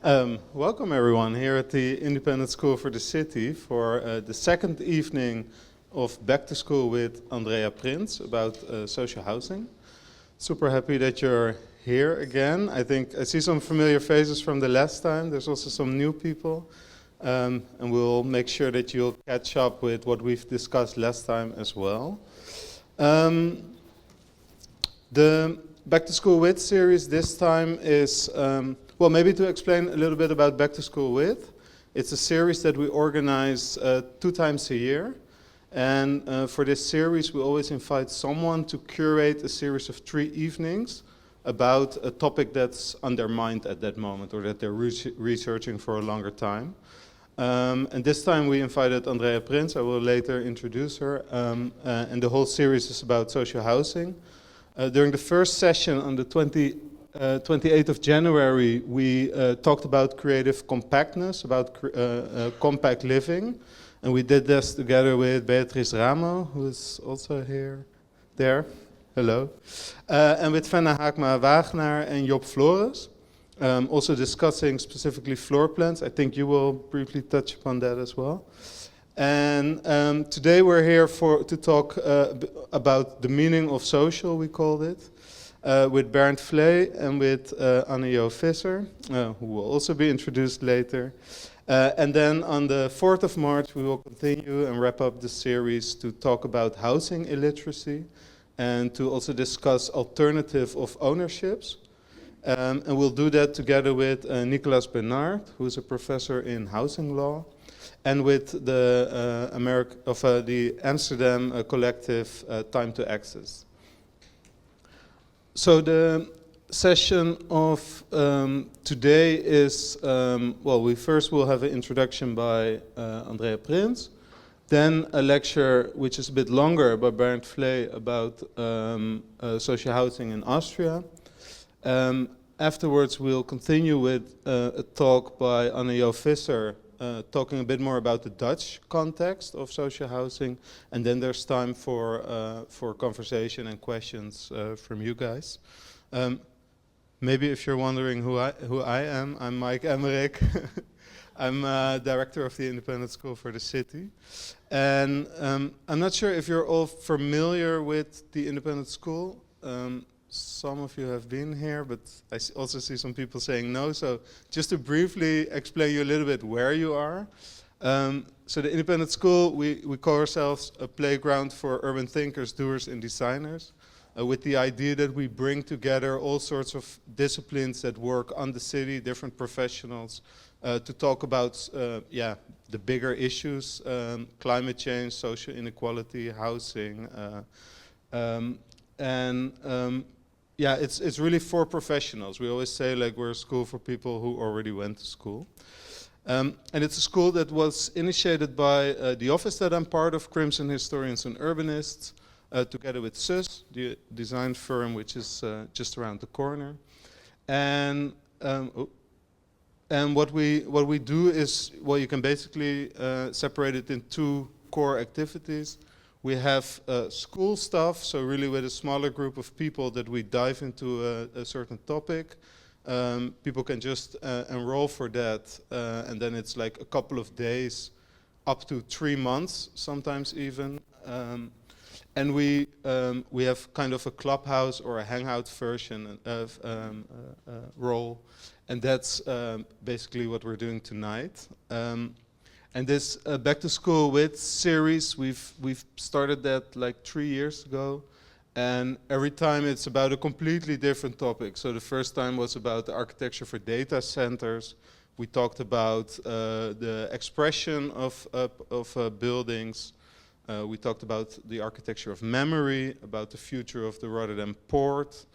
Welcome everyone here at the Independent School for the City for the second evening of Back to School with Andrea Prins about social housing. Super happy that you're here again. I think I see some familiar faces from the last time. There's also some new people. And we'll make sure that you'll catch up with what we've discussed last time as well. The Back to School With series this time is, well, maybe to explain a little bit about Back to School With. It's a series that we organize 2 times a year. And for this series, we always invite someone to curate a series of 3 evenings about a topic that's on their mind at that moment or that they're researching for a longer time. And this time we invited Andrea Prins. I will later introduce her. And the whole series is about social housing. During the first session on the 28th of January, we talked about creative compactness, about compact living. And we did this together with Beatrice Ramo, who is also there. Hello. And with Fenna Haakma-Wagner and Job Flores. Also discussing specifically floor plans. I think you will briefly touch upon that as well. And today we're here to talk about the meaning of social, we called it, with Bernd Vlay and with Andrea Visser, who will also be introduced later. And then on the 4th of March we will continue and wrap up the series to talk about housing illiteracy and to also discuss alternative of ownerships. And we'll do that together with Nicolas Bernard, who is a professor in housing law, and with the the Amsterdam collective Time to Access. So the session of today is, well, we first will have an introduction by Andrea Prins, then a lecture which is a bit longer by Bernd Vlay about social housing in Austria. Afterwards, we'll continue with a talk by Andrea Visser, talking a bit more about the Dutch context of social housing, and then there's time for conversation and questions from you guys. Maybe if you're wondering who I am, I'm Mike Emmerich. I'm director of the Independent School for the City. And I'm not sure if you're all familiar with the Independent School. Some of you have been here, but I also see some people saying no. So just to briefly explain you a little bit where you are. So the Independent School, we call ourselves a playground for urban thinkers, doers, and designers, with the idea that we bring together all sorts of disciplines that work on the city, different professionals, to talk about the bigger issues, climate change, social inequality, housing, yeah, it's really for professionals. We always say like we're a school for people who already went to school. And it's a school that was initiated by the office that I'm part of, Crimson Historians and Urbanists, together with SUS, the design firm which is just around the corner. And what we do is, well, you can basically separate it in 2 core activities. We have school stuff, so really with a smaller group of people that we dive into a certain topic. People can just enroll for that, and then it's like a couple of days, up to 3 months, sometimes even. And we have kind of a clubhouse or a hangout version of role, and that's basically what we're doing tonight. And this Back to School With series, we've started that like 3 years ago, and every time it's about a completely different topic. So the first time was about the architecture for data centers. We talked about the expression of buildings. We talked about the architecture of memory, about the future of the Rotterdam port.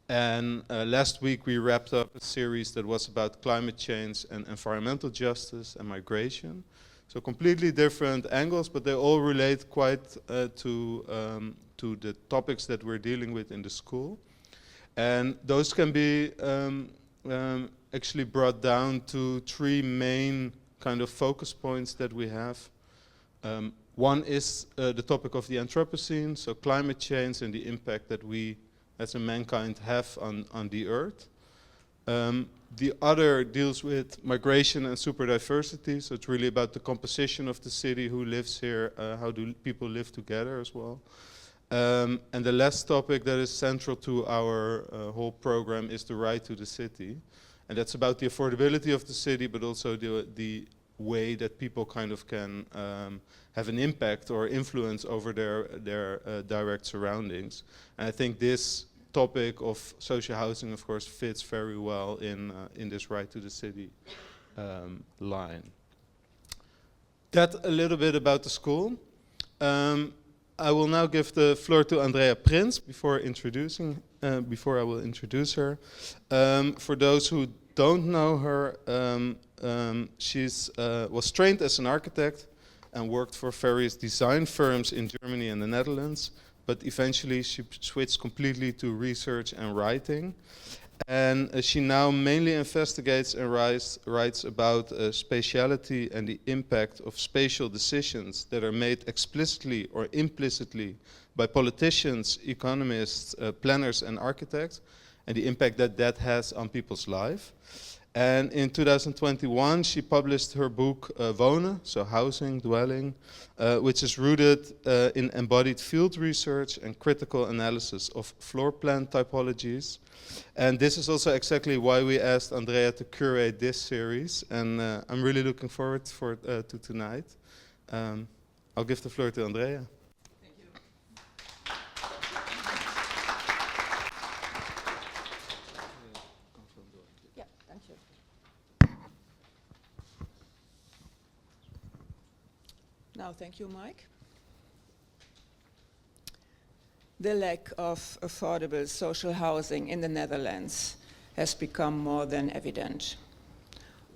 And last week we wrapped up a series that was about climate change and environmental justice and migration. So completely different angles, but they all relate quite to the topics that we're dealing with in the school. And those can be actually brought down to 3 main kind of focus points that we have. One is the topic of the Anthropocene, so climate change and the impact that we as a mankind have on the earth. The other deals with migration and superdiversity, so it's really about the composition of the city, who lives here, how do people live together as well. And the last topic that is central to our whole program is the right to the city. And that's about the affordability of the city, but also the way that people kind of can have an impact or influence over their direct surroundings. And I think this topic of social housing, of course, fits very well in this right to the city line. That a little bit about the school. I will now give the floor to Andrea Prins before I will introduce her. For those who don't know her, she was trained as an architect and worked for various design firms in Germany and the Netherlands, but eventually she switched completely to research and writing. And she now mainly investigates and writes about spatiality and the impact of spatial decisions that are made explicitly or implicitly by politicians, economists, planners and architects, and the impact that that has on people's life. And in 2021, she published her book Wonen, so housing, dwelling, which is rooted in embodied field research and critical analysis of floor plan typologies. And this is also exactly why we asked Andrea to curate this series, and I'm really looking forward to tonight. I'll give the floor to Andrea. Thank you. Yeah, thank you. Now, thank you, Mike. The lack of affordable social housing in the Netherlands has become more than evident.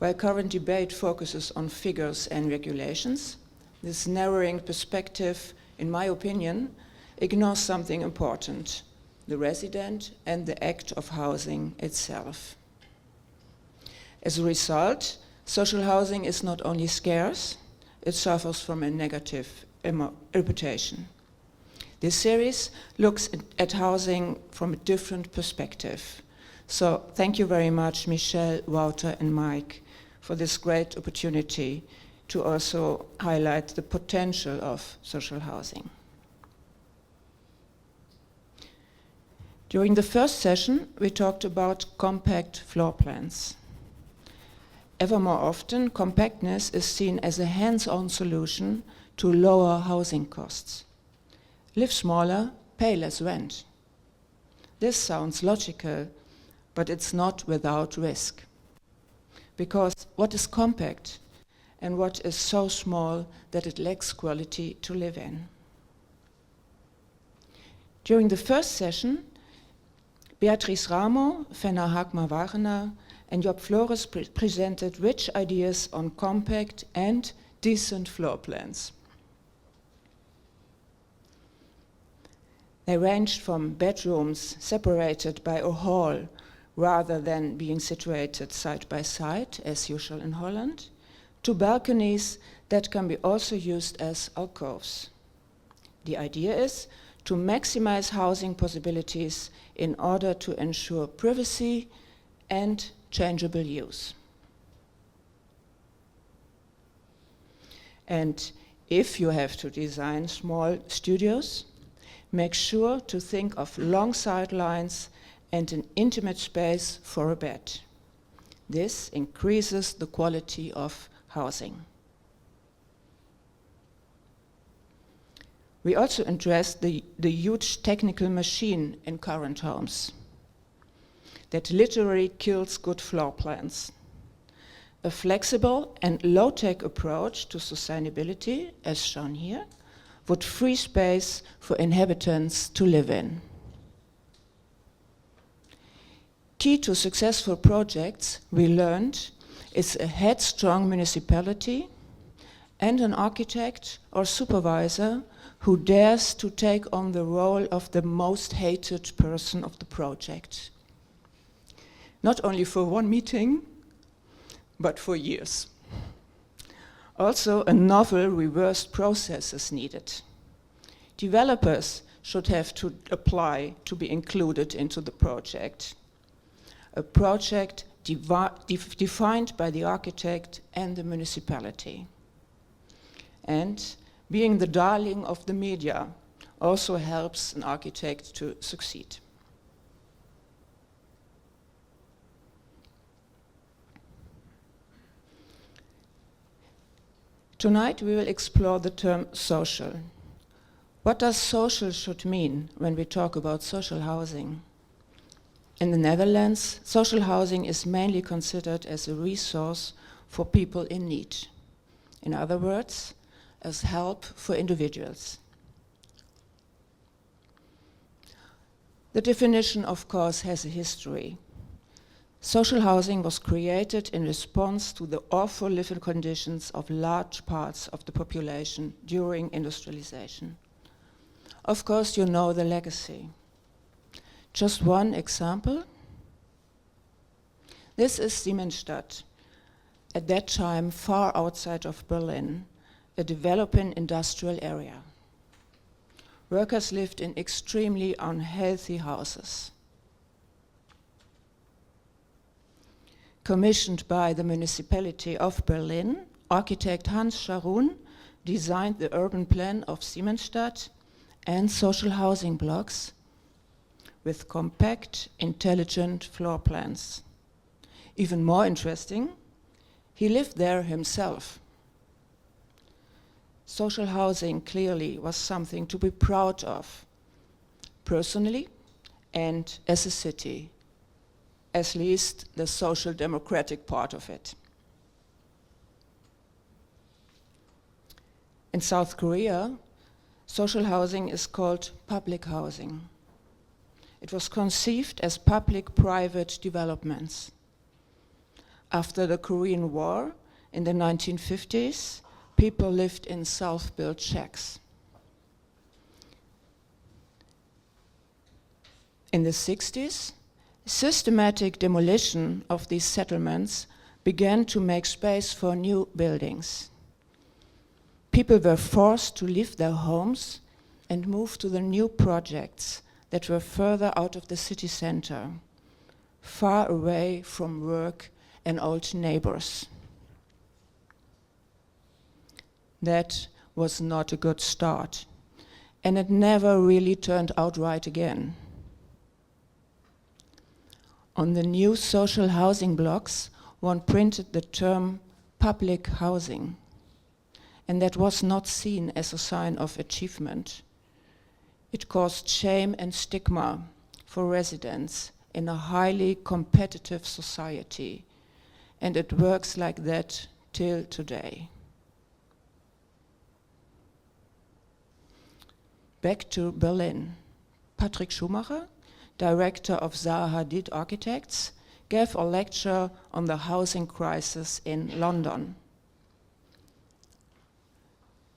While current debate focuses on figures and regulations, this narrowing perspective, in my opinion, ignores something important: the resident and the act of housing itself. As a result, social housing is not only scarce, it suffers from a negative reputation. This series looks at housing from a different perspective. So thank you very much, Michelle, Wouter, and Mike, for this great opportunity to also highlight the potential of social housing. During the first session, we talked about compact floor plans. Ever more often, compactness is seen as a hands-on solution to lower housing costs. Live smaller, pay less rent. This sounds logical, but it's not without risk. Because what is compact and what is so small that it lacks quality to live in? During the first session, Beatrice Ramo, Fenna Hagma-Wagener, and Job Flores presented rich ideas on compact and decent floor plans. They ranged from bedrooms separated by a hall rather than being situated side by side, as usual in Holland, to balconies that can be also used as alcoves. The idea is to maximize housing possibilities in order to ensure privacy and changeable use. And if you have to design small studios, make sure to think of long sidelines and an intimate space for a bed. This increases the quality of housing. We also addressed the huge technical machine in current homes that literally kills good floor plans. A flexible and low-tech approach to sustainability, as shown here, would free space for inhabitants to live in. Key to successful projects, we learned, is a headstrong municipality and an architect or supervisor who dares to take on the role of the most hated person of the project. Not only for one meeting, but for years. Also, a novel reversed process is needed. Developers should have to apply to be included into the project. A project defined by the architect and the municipality. And being the darling of the media also helps an architect to succeed. Tonight we will explore the term social. What does social should mean when we talk about social housing? In the Netherlands, social housing is mainly considered as a resource for people in need. In other words, as help for individuals. The definition, of course, has a history. Social housing was created in response to the awful living conditions of large parts of the population during industrialization. Of course, you know the legacy. Just one example. This is Siemensstadt, at that time far outside of Berlin, a developing industrial area. Workers lived in extremely unhealthy houses. Commissioned by the municipality of Berlin, architect Hans Scharoun designed the urban plan of Siemensstadt and social housing blocks with compact, intelligent floor plans. Even more interesting, he lived there himself. Social housing clearly was something to be proud of, personally and as a city. At least the social democratic part of it. In South Korea, social housing is called public housing. It was conceived as public-private developments. After the Korean War in the 1950s, people lived in self-built shacks. In the 60s, systematic demolition of these settlements began to make space for new buildings. People were forced to leave their homes and move to the new projects that were further out of the city center, far away from work and old neighbors. That was not a good start, and it never really turned out right again. On the new social housing blocks, one printed the term public housing, and that was not seen as a sign of achievement. It caused shame and stigma for residents in a highly competitive society, and it works like that till today. Back to Berlin. Patrick Schumacher, director of Zaha Hadid Architects, gave a lecture on the housing crisis in London.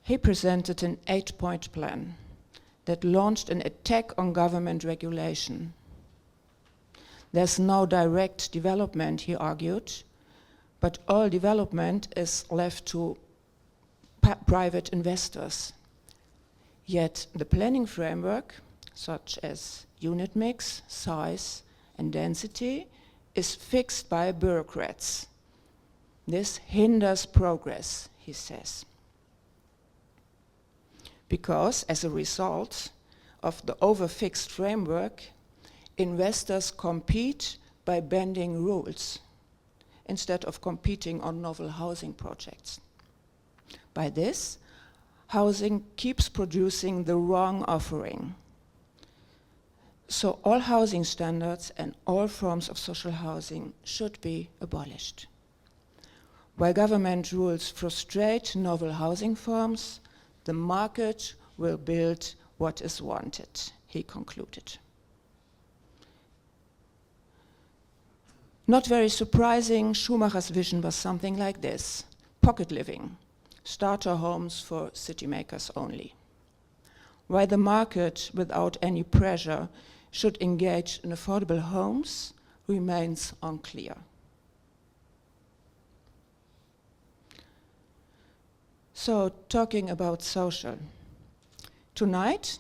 He presented an 8-point plan that launched an attack on government regulation. There's no direct development, he argued, but all development is left to private investors. Yet the planning framework, such as unit mix, size, and density, is fixed by bureaucrats. This hinders progress, he says. Because, as a result of the overfixed framework, investors compete by bending rules instead of competing on novel housing projects. By this, housing keeps producing the wrong offering. So all housing standards and all forms of social housing should be abolished. While government rules frustrate novel housing forms, the market will build what is wanted, he concluded. Not very surprising, Schumacher's vision was something like this: pocket living, starter homes for city makers only. Why the market, without any pressure, should engage in affordable homes remains unclear. So, talking about social. Tonight,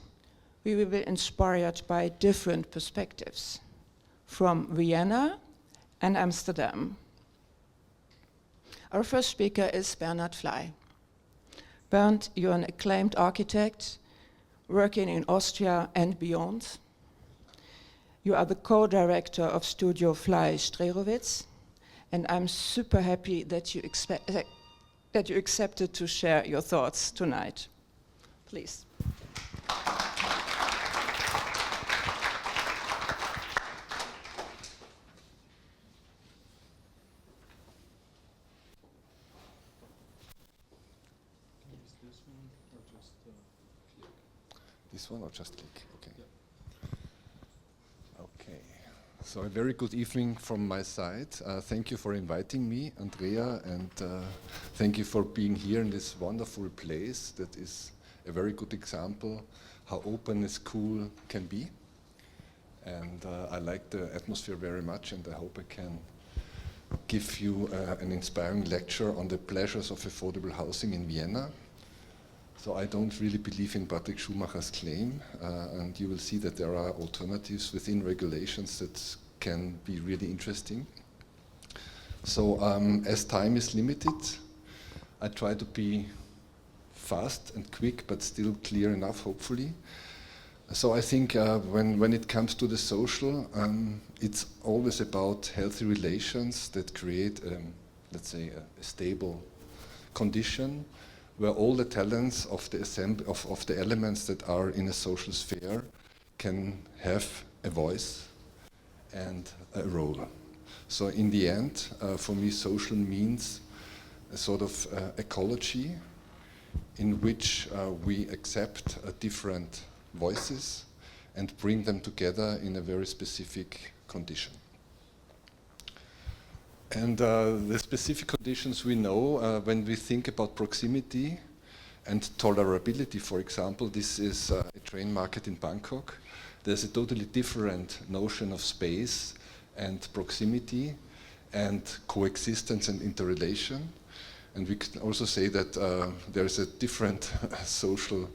we will be inspired by different perspectives, from Vienna and Amsterdam. Our first speaker is Bernd Vlay. Bernd, you're an acclaimed architect working in Austria and beyond. You are the co-director of Studio Vlay Strelowitz, and I'm super happy that you accepted to share your thoughts tonight. Please. This one or just click? Okay. Okay. So a very good evening from my side. Thank you for inviting me, Andrea, and thank you for being here in this wonderful place that is a very good example how open a school can be. And I like the atmosphere very much, and I hope I can give you an inspiring lecture on the pleasures of affordable housing in Vienna. So I don't really believe in Patrick Schumacher's claim, and you will see that there are alternatives within regulations that can be really interesting. So as time is limited, I try to be fast and quick, but still clear enough, hopefully. So I think when it comes to the social, it's always about healthy relations that create, let's say, a stable condition where all the talents of the elements that are in a social sphere can have a voice and a role. So in the end, for me, social means a sort of ecology in which we accept different voices and bring them together in a very specific condition. And the specific conditions we know when we think about proximity and tolerability, for example, this is a train market in Bangkok. There's a totally different notion of space and proximity and coexistence and interrelation. And we can also say that there's a different social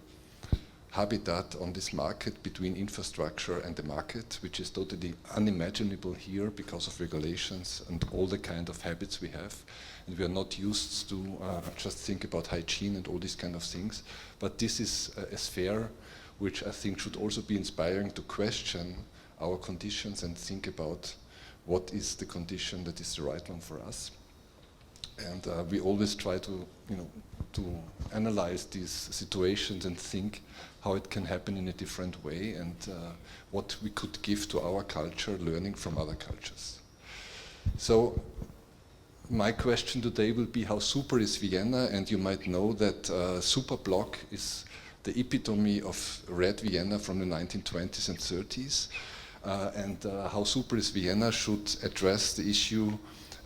habitat on this market between infrastructure and the market, which is totally unimaginable here because of regulations and all the kind of habits we have. And we are not used to just think about hygiene and all these kind of things. But this is a sphere which I think should also be inspiring to question our conditions and think about what is the condition that is the right one for us. And we always try to, to analyze these situations and think how it can happen in a different way and what we could give to our culture, learning from other cultures. So my question today will be how super is Vienna, and you might know that super block is the epitome of Red Vienna from the 1920s and 30s, and how super is Vienna should address the issue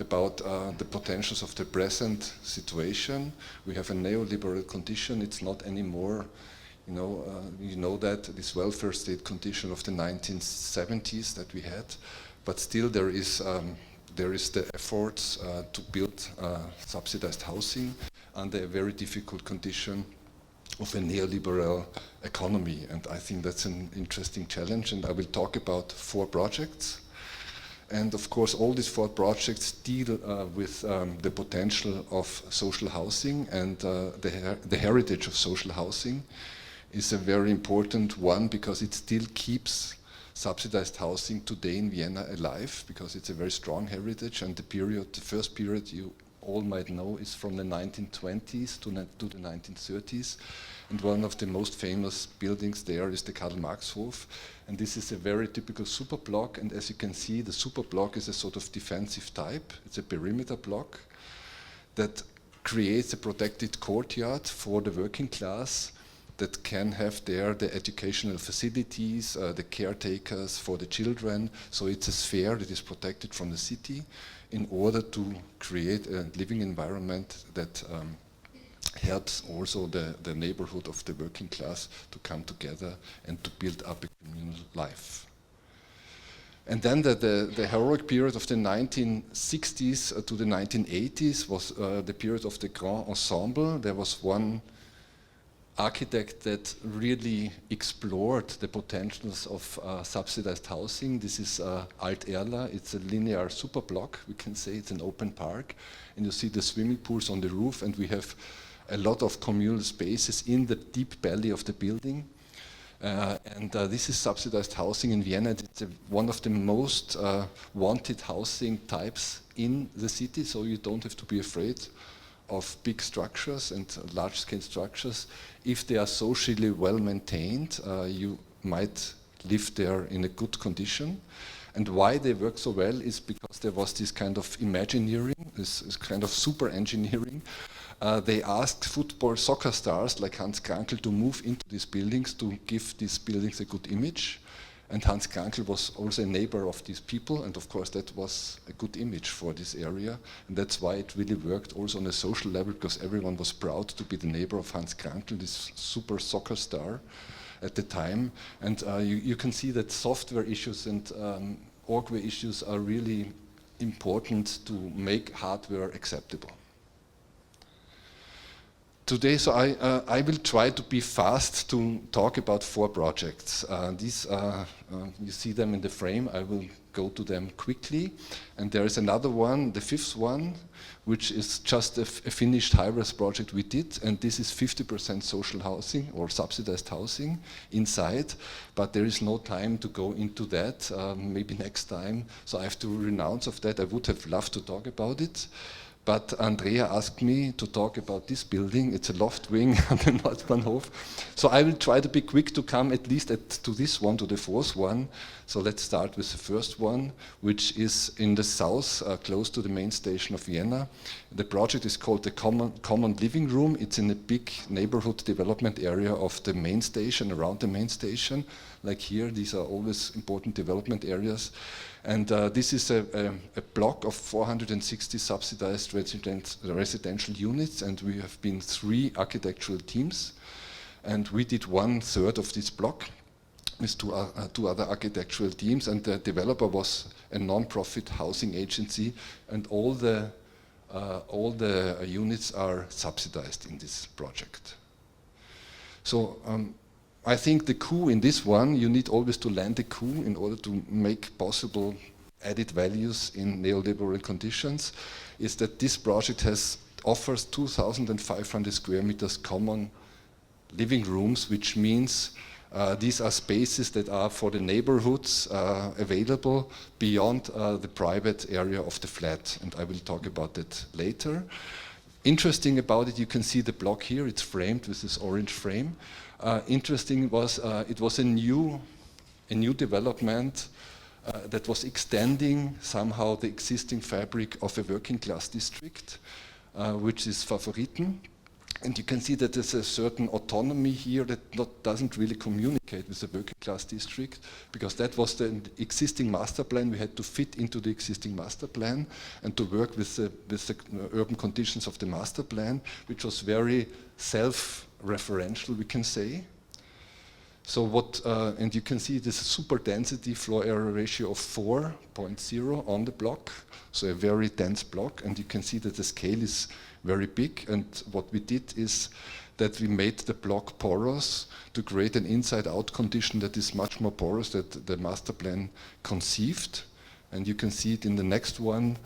about the potentials of the present situation. We have a neoliberal condition. It's not anymore, you know that this welfare state condition of the 1970s that we had, but still there is the efforts to build subsidized housing under a very difficult condition of a neoliberal economy. And I think that's an interesting challenge, and I will talk about 4 projects. And of course, all these 4 projects deal with the potential of social housing, and the heritage of social housing is a very important one because it still keeps subsidized housing today in Vienna alive, because it's a very strong heritage. And the first period you all might know is from the 1920s to the 1930s. And one of the most famous buildings there is the Karl-Marx-Hof. And this is a very typical super block. And as you can see, the super block is a sort of defensive type. It's a perimeter block that creates a protected courtyard for the working class that can have there the educational facilities, the caretakers for the children. So it's a sphere that is protected from the city in order to create a living environment that helps also the neighborhood of the working class to come together and to build up a communal life. And then the heroic period of the 1960s to the 1980s was the period of the Grand Ensemble. There was one architect that really explored the potentials of subsidized housing. This is Alt Erla. It's a linear superblock, we can say. It's an open park. And you see the swimming pools on the roof, and we have a lot of communal spaces in the deep belly of the building. This is subsidized housing in Vienna. It's one of the most wanted housing types in the city, so you don't have to be afraid of big structures and large-scale structures. If they are socially well maintained, you might live there in a good condition. And why they work so well is because there was this kind of imagineering, this kind of super engineering. They asked football soccer stars like Hans Krankel to move into these buildings to give these buildings a good image. And Hans Krankel was also a neighbor of these people, and of course that was a good image for this area. And that's why it really worked also on a social level, because everyone was proud to be the neighbor of Hans Krankel, this super soccer star at the time. And you can see that software issues and orgware issues are really important to make hardware acceptable. Today, so I will try to be fast to talk about 4 projects. These you see them in the frame. I will go to them quickly. And there is another one, the 5th one, which is just a finished high-rise project we did. And this is 50% social housing or subsidized housing inside. But there is no time to go into that. Maybe next time. So I have to renounce of that. I would have loved to talk about it. But Andrea asked me to talk about this building. It's a loft wing on the Nordbahnhof. So I will try to be quick to come at least to this one, to the 4th one. So let's start with the first one, which is in the south, close to the main station of Vienna. The project is called the Common Living Room. It's in a big neighborhood development area of the main station, around the main station. Like here, these are always important development areas. And this is a block of 460 subsidized residential units, and we have been 3 architectural teams. And we did 1/3 of this block with two other architectural teams, and the developer was a non-profit housing agency, and all the units are subsidized in this project. So I think the coup in this one, you need always to land the coup in order to make possible added values in neoliberal conditions, is that this project offers 2,500 square meters common living rooms, which means these are spaces that are for the neighborhoods available beyond the private area of the flat, and I will talk about that later. Interesting about it, you can see the block here, it's framed with this orange frame. Interesting was it was a new development that was extending somehow the existing fabric of a working class district, which is Favoriten. And you can see that there's a certain autonomy here that doesn't really communicate with the working class district, because that was the existing master plan. We had to fit into the existing master plan and to work with the urban conditions of the master plan, which was very self-referential, we can say. So and you can see this super density floor area ratio of 4.0 on the block, so a very dense block, and you can see that the scale is very big. And what we did is that we made the block porous to create an inside-out condition that is much more porous than the master plan conceived. And you can see it in the next one.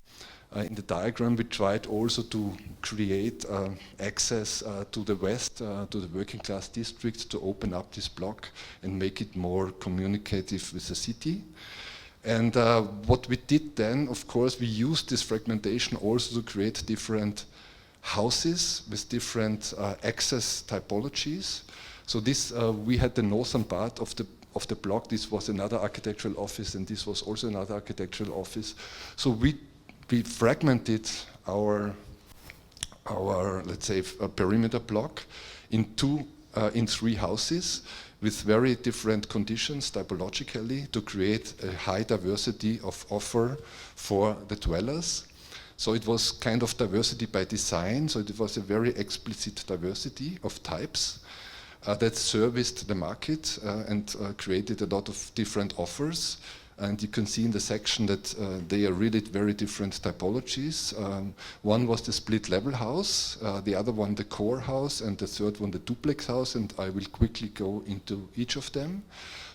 In the diagram, we tried also to create access to the west, to the working class district, to open up this block and make it more communicative with the city. And what we did then, of course, we used this fragmentation also to create different houses with different access typologies. So this, we had the northern part of the block. This was another architectural office, and this was also another architectural office. So we fragmented our let's say perimeter block in 3 houses with very different conditions typologically to create a high diversity of offer for the dwellers. So it was kind of diversity by design, so it was a very explicit diversity of types that serviced the market and created a lot of different offers. And you can see in the section that they are really very different typologies. One was the split level house, the other one the core house, and the third one the duplex house, and I will quickly go into each of them.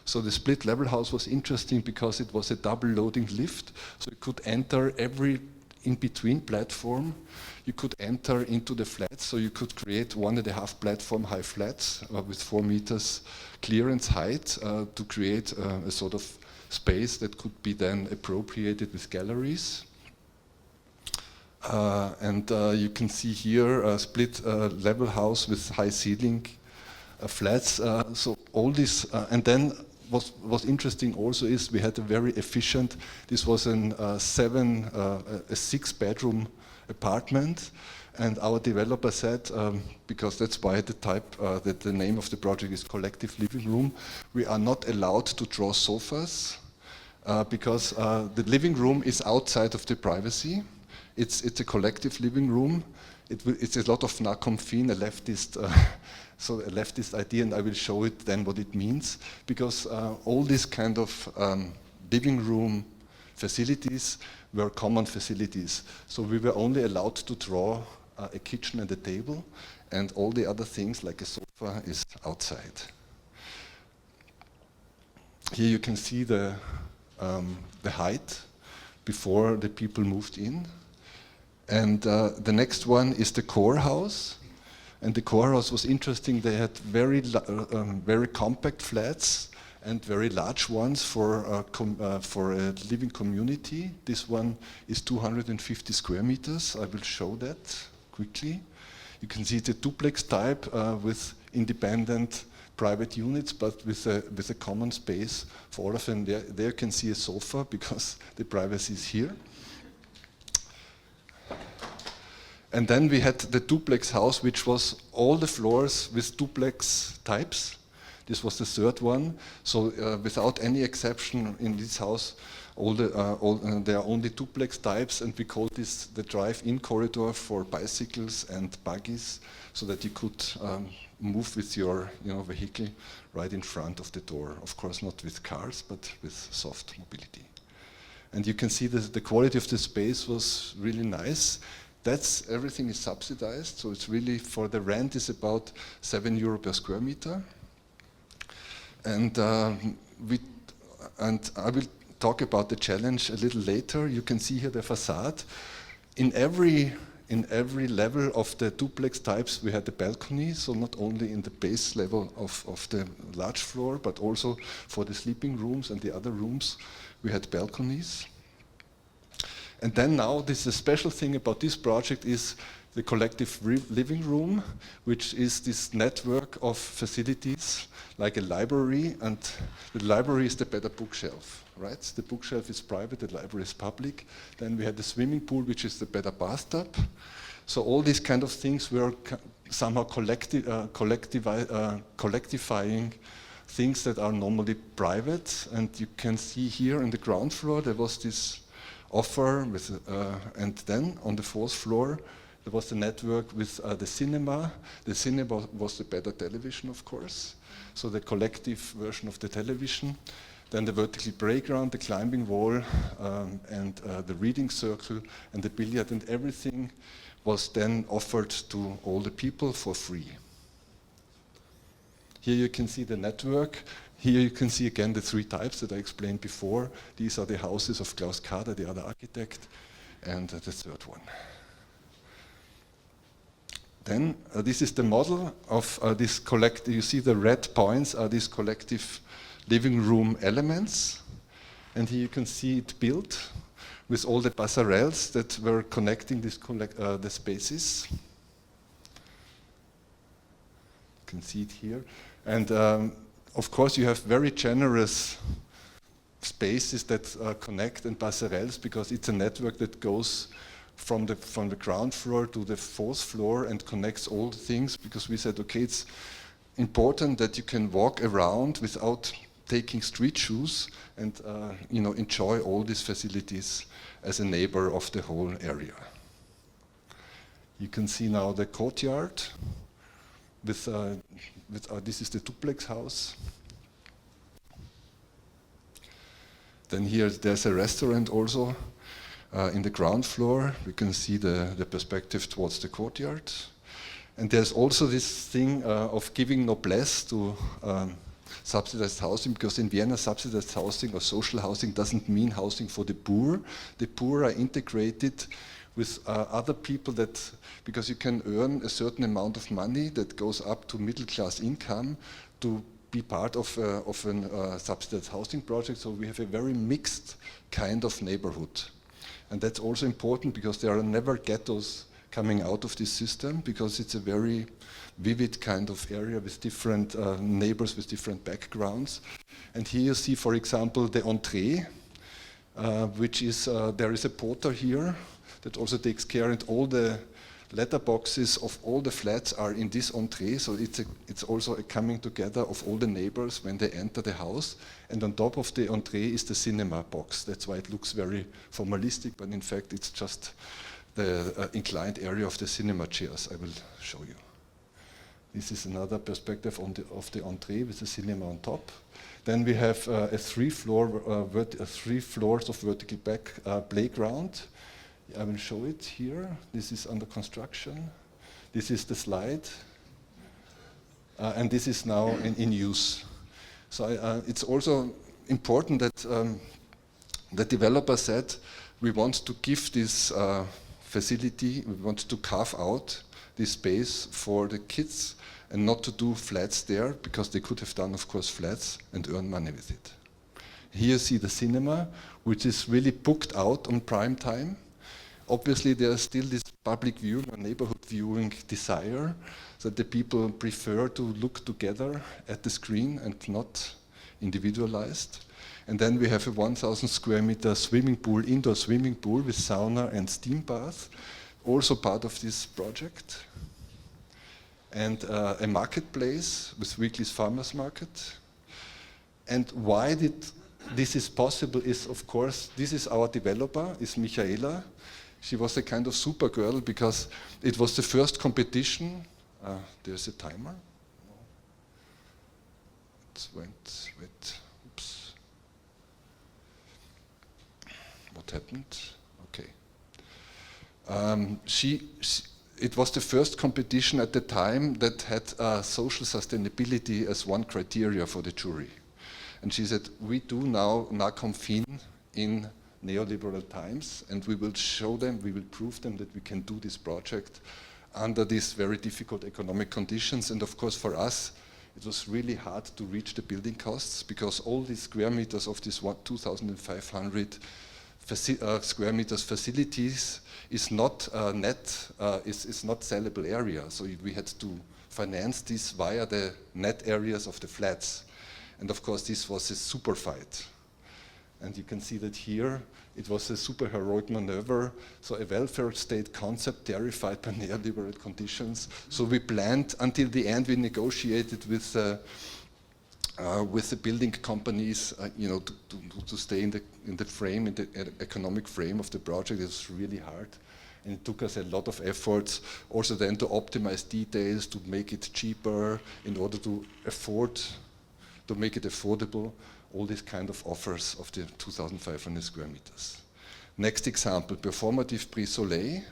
So the split level house was interesting because it was a double loading lift, so you could enter every in-between platform. You could enter into the flats, so you could create 1.5 platform high flats with 4 meters clearance height to create a sort of space that could be then appropriated with galleries. You can see here a split level house with high ceiling flats. So all this, and then what was interesting also is we had a very efficient, this was a 6-bedroom apartment. And our developer said, because that's why the that the name of the project is Collective Living Room, we are not allowed to draw sofas because the living room is outside of the privacy. It's a collective living room. It's a lot of Nakomfin, a leftist, so a leftist idea, and I will show it then what it means, because all these kind of living room facilities were common facilities. So we were only allowed to draw a kitchen and a table, and all the other things like a sofa is outside. Here you can see the height before the people moved in. And the next one is the core house. And the core house was interesting. They had very compact flats and very large ones for a living community. This one is 250 square meters. I will show that quickly. You can see the duplex type with independent private units, but with a common space for all of them. There you can see a sofa because the privacy is here. And then we had the duplex house, which was all the floors with duplex types. This was the third one. So without any exception in this house, there are only duplex types, and we call this the drive-in corridor for bicycles and buggies, so that you could move with your vehicle right in front of the door. Of course, not with cars, but with soft mobility. And you can see that the quality of the space was really nice. Everything is subsidized, so it's really, for the rent is about €7 per square meter. And I will talk about the challenge a little later. You can see here the facade. In every level of the duplex types, we had a balcony, so not only in the base level of the large floor, but also for the sleeping rooms and the other rooms, we had balconies. And then now, this is a special thing about this project is the collective living room, which is this network of facilities like a library, and the library is the better bookshelf, right? The bookshelf is private, the library is public. Then we had the swimming pool, which is the better bathtub. So all these kind of things were somehow collectivifying things that are normally private. And you can see here on the ground floor, there was this offer with, and then on the 4th floor, there was the network with the cinema. The cinema was the better television, of course. So the collective version of the television. Then the vertical playground, the climbing wall, and the reading circle, and the billiard, and everything was then offered to all the people for free. Here you can see the network. Here you can see again the 3 types that I explained before. These are the houses of Klaus Kader, the other architect, and the third one. Then this is the model of this collective. You see the red points are these collective living room elements. And here you can see it built with all the passerelles that were connecting this the spaces. You can see it here. And of course, you have very generous spaces that connect and passerelles, because it's a network that goes from the ground floor to the 4th floor and connects all the things, because we said, okay, it's important that you can walk around without taking street shoes and enjoy all these facilities as a neighbor of the whole area. You can see now the courtyard. This is the duplex house. Then here there's a restaurant also in the ground floor. We can see the perspective towards the courtyard. And there's also this thing of giving noblesse to subsidized housing, because in Vienna subsidized housing or social housing doesn't mean housing for the poor. The poor are integrated with other people because you can earn a certain amount of money that goes up to middle class income to be part of a subsidized housing project. So we have a very mixed kind of neighborhood. And that's also important because there are never ghettos coming out of this system, because it's a very vivid kind of area with different neighbors with different backgrounds. And here you see, for example, the entree, which is, there is a porter here that also takes care, and all the letterboxes of all the flats are in this entree, so it's also a coming together of all the neighbors when they enter the house. And on top of the entree is the cinema box. That's why it looks very formalistic, but in fact it's just the inclined area of the cinema chairs. I will show you. This is another perspective of the entree with the cinema on top. Then we have three floors of vertical back playground. I will show it here. This is under construction. This is the slide. And this is now in use. So it's also important that the developer said, we want to give this facility, we want to carve out this space for the kids and not to do flats there, because they could have done, of course, flats and earn money with it. Here you see the cinema, which is really booked out on prime time. Obviously, there's still this public viewing or neighborhood viewing desire, that the people prefer to look together at the screen and not individualized. And then we have a 1,000 square meter swimming pool, indoor swimming pool with sauna and steam bath, also part of this project. And a marketplace with Weekly's Farmers Market. And why this is possible is, of course, this is our developer, is Michaela. She was a kind of super girl because it was the first competition. There's a timer. It went, wait, oops. What happened? Okay. It was the first competition at the time that had social sustainability as one criteria for the jury. And she said, we do now convene in neoliberal times, and we will show them, we will prove them that we can do this project under these very difficult economic conditions. And of course for us, it was really hard to reach the building costs, because all these square meters of this 2,500 square meters facilities is not is not sellable area. So we had to finance this via the net areas of the flats. And of course this was a super fight. And you can see that here, it was a super heroic maneuver. So a welfare state concept terrified by neoliberal conditions. So we planned, until the end we negotiated with the building companies, to stay in the frame, in the economic frame of the project. It was really hard. And it took us a lot of efforts, also then to optimize details, to make it cheaper, in order to make it affordable, all these kind of offers of the 2,500 square meters. Next example, Performative Prix Soleil.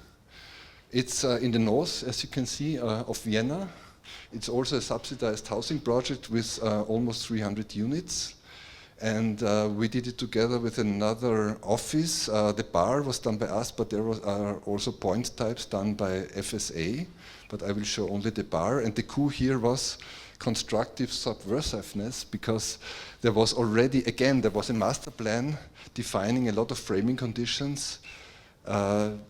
It's in the north, as you can see, of Vienna. It's also a subsidized housing project with almost 300 units. And we did it together with another office. The bar was done by us, but there are also point types done by FSA. But I will show only the bar. And the coup here was constructive subversiveness, because there was already, again, there was a master plan defining a lot of framing conditions,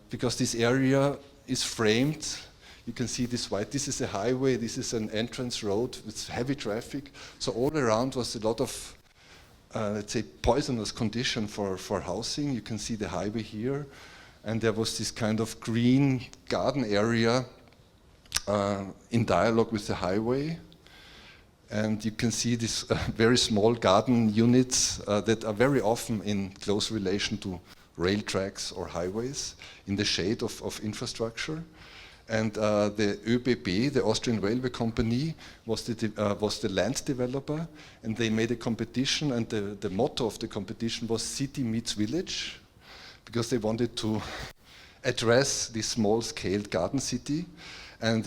because this area is framed. You can see this white, this is a highway, this is an entrance road with heavy traffic. So all around was a lot of, let's say, poisonous condition for housing. You can see the highway here. And there was this kind of green garden area in dialogue with the highway. And you can see these very small garden units that are very often in close relation to rail tracks or highways in the shade of infrastructure. And the ÖBB, the Austrian Railway Company, was the land developer, and they made a competition, and the motto of the competition was "City meets village," because they wanted to address this small-scale garden city. And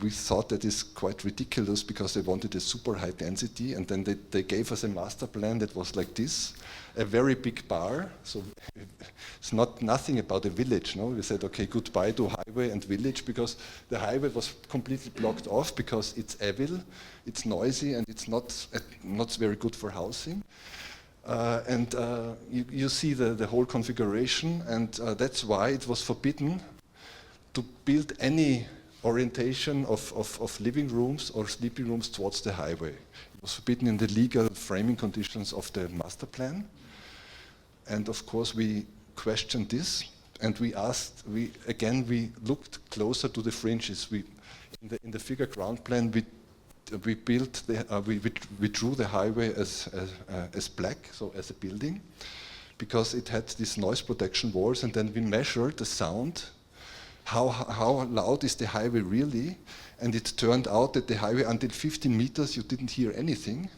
we thought that is quite ridiculous because they wanted a super high density, and then they gave us a master plan that was like this, a very big bar. So it's nothing about a village. No, we said okay, goodbye to highway and village, because the highway was completely blocked off because it's evil, it's noisy, and it's not very good for housing. You see the whole configuration, and that's why it was forbidden to build any orientation of living rooms or sleeping rooms towards the highway. It was forbidden in the legal framing conditions of the master plan. And of course we questioned this, and we looked closer to the fringes. In the figure ground plan, we drew the highway as black, so as a building, because it had these noise protection walls, and then we measured the sound. How loud is the highway really? And it turned out that the highway until 15 meters you didn't hear anything,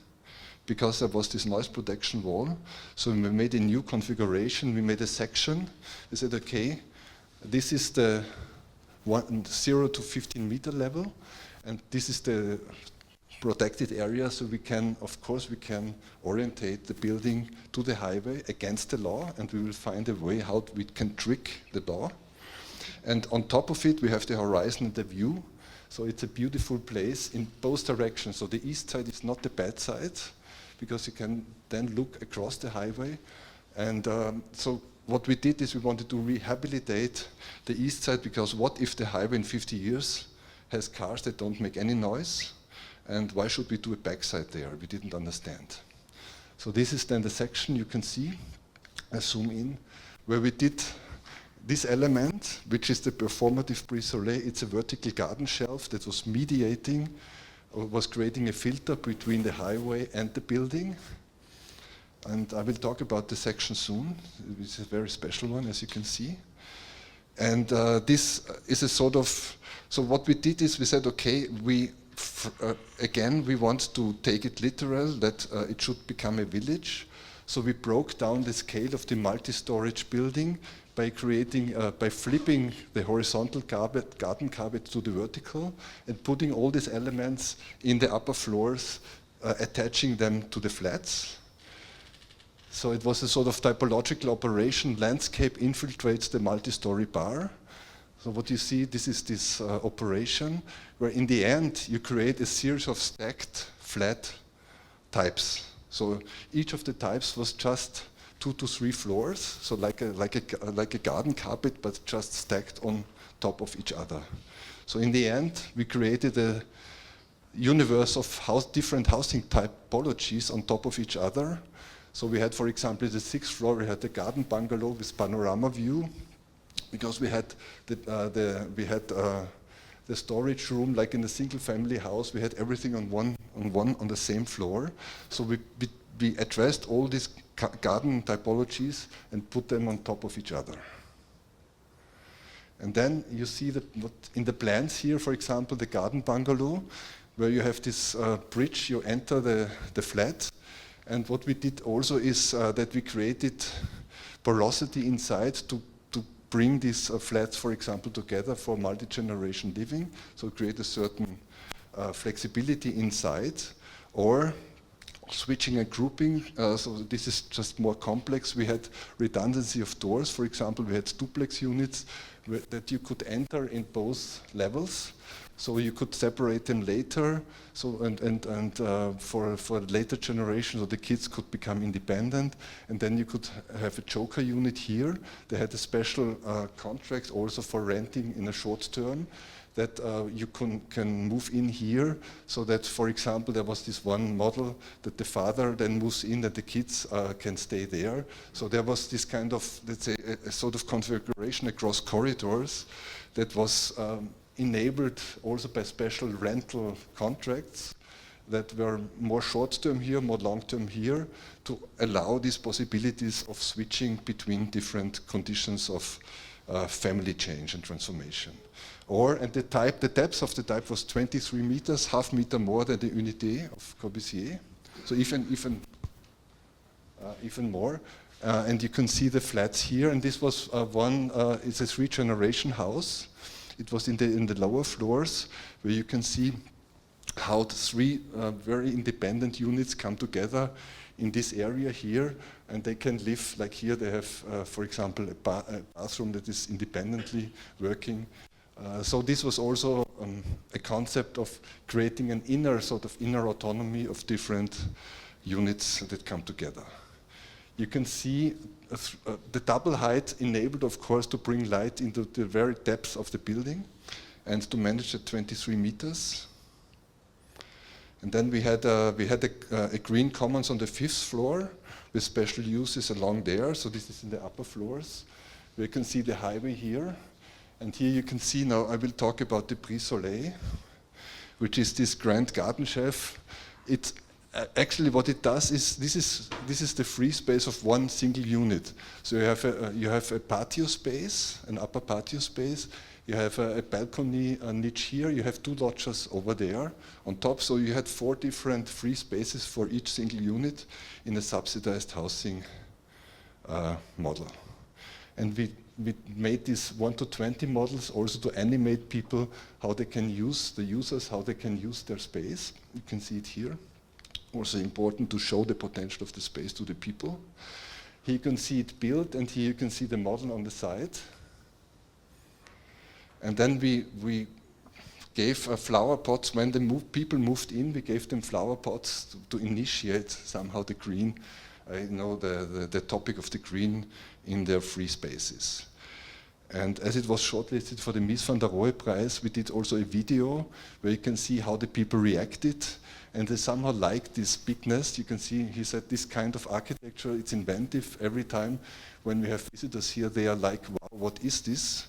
because there was this noise protection wall. So we made a new configuration, we made a section. We said, okay, this is the 0 to 15 meter level, and this is the protected area, so we can orientate the building to the highway against the law, and we will find a way how we can trick the law. And on top of it, we have the horizon and the view. So it's a beautiful place in both directions. So the east side is not the bad side, because you can then look across the highway. And so what we did is we wanted to rehabilitate the east side, because what if the highway in 50 years has cars that don't make any noise? And why should we do a backside there? We didn't understand. So this is then the section you can see. I zoom in, where we did this element, which is the performative brise-soleil. It's a vertical garden shelf that was mediating, or was creating a filter between the highway and the building. And I will talk about the section soon. It's a very special one, as you can see. And this is a sort of, so what we did is we said, okay, again, we want to take it literal, that it should become a village. So we broke down the scale of the multi-storage building by flipping the horizontal garden carpet to the vertical, and putting all these elements in the upper floors, attaching them to the flats. So it was a sort of typological operation. Landscape infiltrates the multi-story bar. So what you see, this is this operation, where in the end you create a series of stacked flat types. So each of the types was just 2 to 3 floors, so like a garden carpet, but just stacked on top of each other. So in the end, we created a universe of different housing typologies on top of each other. So we had, for example, the 6th floor, we had the garden bungalow with panorama view, because we had the storage room, like in a single-family house. We had everything on the same floor. So we addressed all these garden typologies and put them on top of each other. And then you see that in the plans here, for example, the garden bungalow, where you have this bridge, you enter the flat. And what we did also is that we created porosity inside to bring these flats, for example, together for multi-generation living, so create a certain flexibility inside, or switching and grouping. So this is just more complex. We had redundancy of doors. For example, we had duplex units that you could enter in both levels. So you could separate them later. So for later generations, so the kids could become independent, and then you could have a joker unit here. They had a special contract also for renting in a short term, that you can move in here, so that, for example, there was this one model that the father then moves in, that the kids can stay there. So there was this kind of, let's say, a sort of configuration across corridors that was enabled also by special rental contracts that were more short-term here, more long-term here, to allow these possibilities of switching between different conditions of family change and transformation. And the depth of the type was 23 meters, half meter more than the Unité of Corbusier. So even more. And you can see the flats here. And this was it's a 3-generation house. It was in the lower floors, where you can see how the 3 very independent units come together in this area here, and they can live, like here they have, for example, a bathroom that is independently working. So this was also a concept of creating an inner autonomy of different units that come together. You can see the double height enabled, of course, to bring light into the very depth of the building and to manage at 23 meters. And then we had a green commons on the 5th floor with special uses along there. So this is in the upper floors. You can see the highway here. And here you can see now, I will talk about the Prix Soleil, which is this grand garden shelf. It's actually what it does is this is the free space of one single unit. So you have a patio space, an upper patio space. You have a balcony niche here. You have 2 loggias over there on top. So you had 4 different free spaces for each single unit in a subsidized housing model. And we made these 1 to 20 models also to animate people, how they can use, the users, how they can use their space. You can see it here. Also important to show the potential of the space to the people. Here you can see it built, and here you can see the model on the side. And then we gave flower pots. When the people moved in, we gave them flower pots to initiate somehow the green, the topic of the green in their free spaces. And as it was shortlisted for the Mies van der Rohe Prize, we did also a video where you can see how the people reacted. And they somehow liked this bigness. You can see, he said, this kind of architecture, it's inventive. Every time when we have visitors here, they are like, wow, what is this?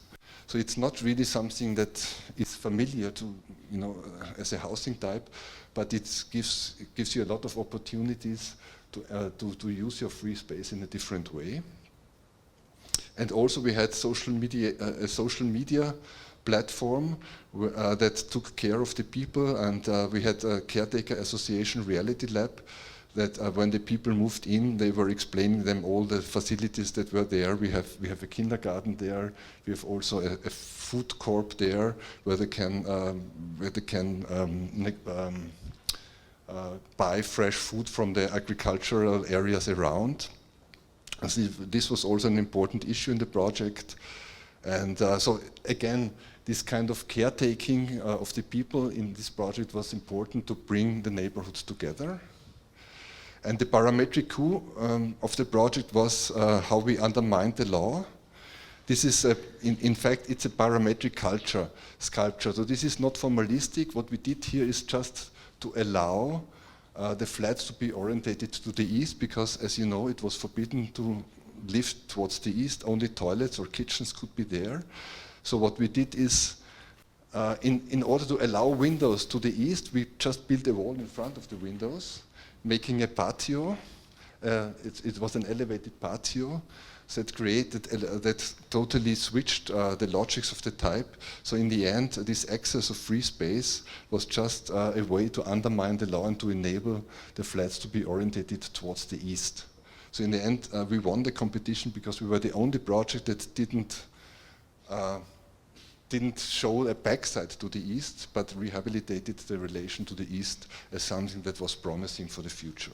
So it's not really something that is familiar to, as a housing type, but it gives you a lot of opportunities to use your free space in a different way. And also we had a social media platform that took care of the people, and we had a caretaker association reality lab that when the people moved in, they were explaining them all the facilities that were there. We have a kindergarten there. We have also a food corp there where they can buy fresh food from the agricultural areas around. And this was also an important issue in the project. And so again, this kind of caretaking of the people in this project was important to bring the neighborhoods together. And the parametric coup of the project was how we undermined the law. This is, in fact, it's a parametric sculpture. So this is not formalistic. What we did here is just to allow the flats to be orientated to the east, because, as you know, it was forbidden to live towards the east. Only toilets or kitchens could be there. So what we did is, in order to allow windows to the east, we just built a wall in front of the windows, making a patio. It was an elevated patio that totally switched the logics of the type. So in the end, this excess of free space was just a way to undermine the law and to enable the flats to be orientated towards the east. So in the end, we won the competition because we were the only project that didn't show a backside to the east, but rehabilitated the relation to the east as something that was promising for the future.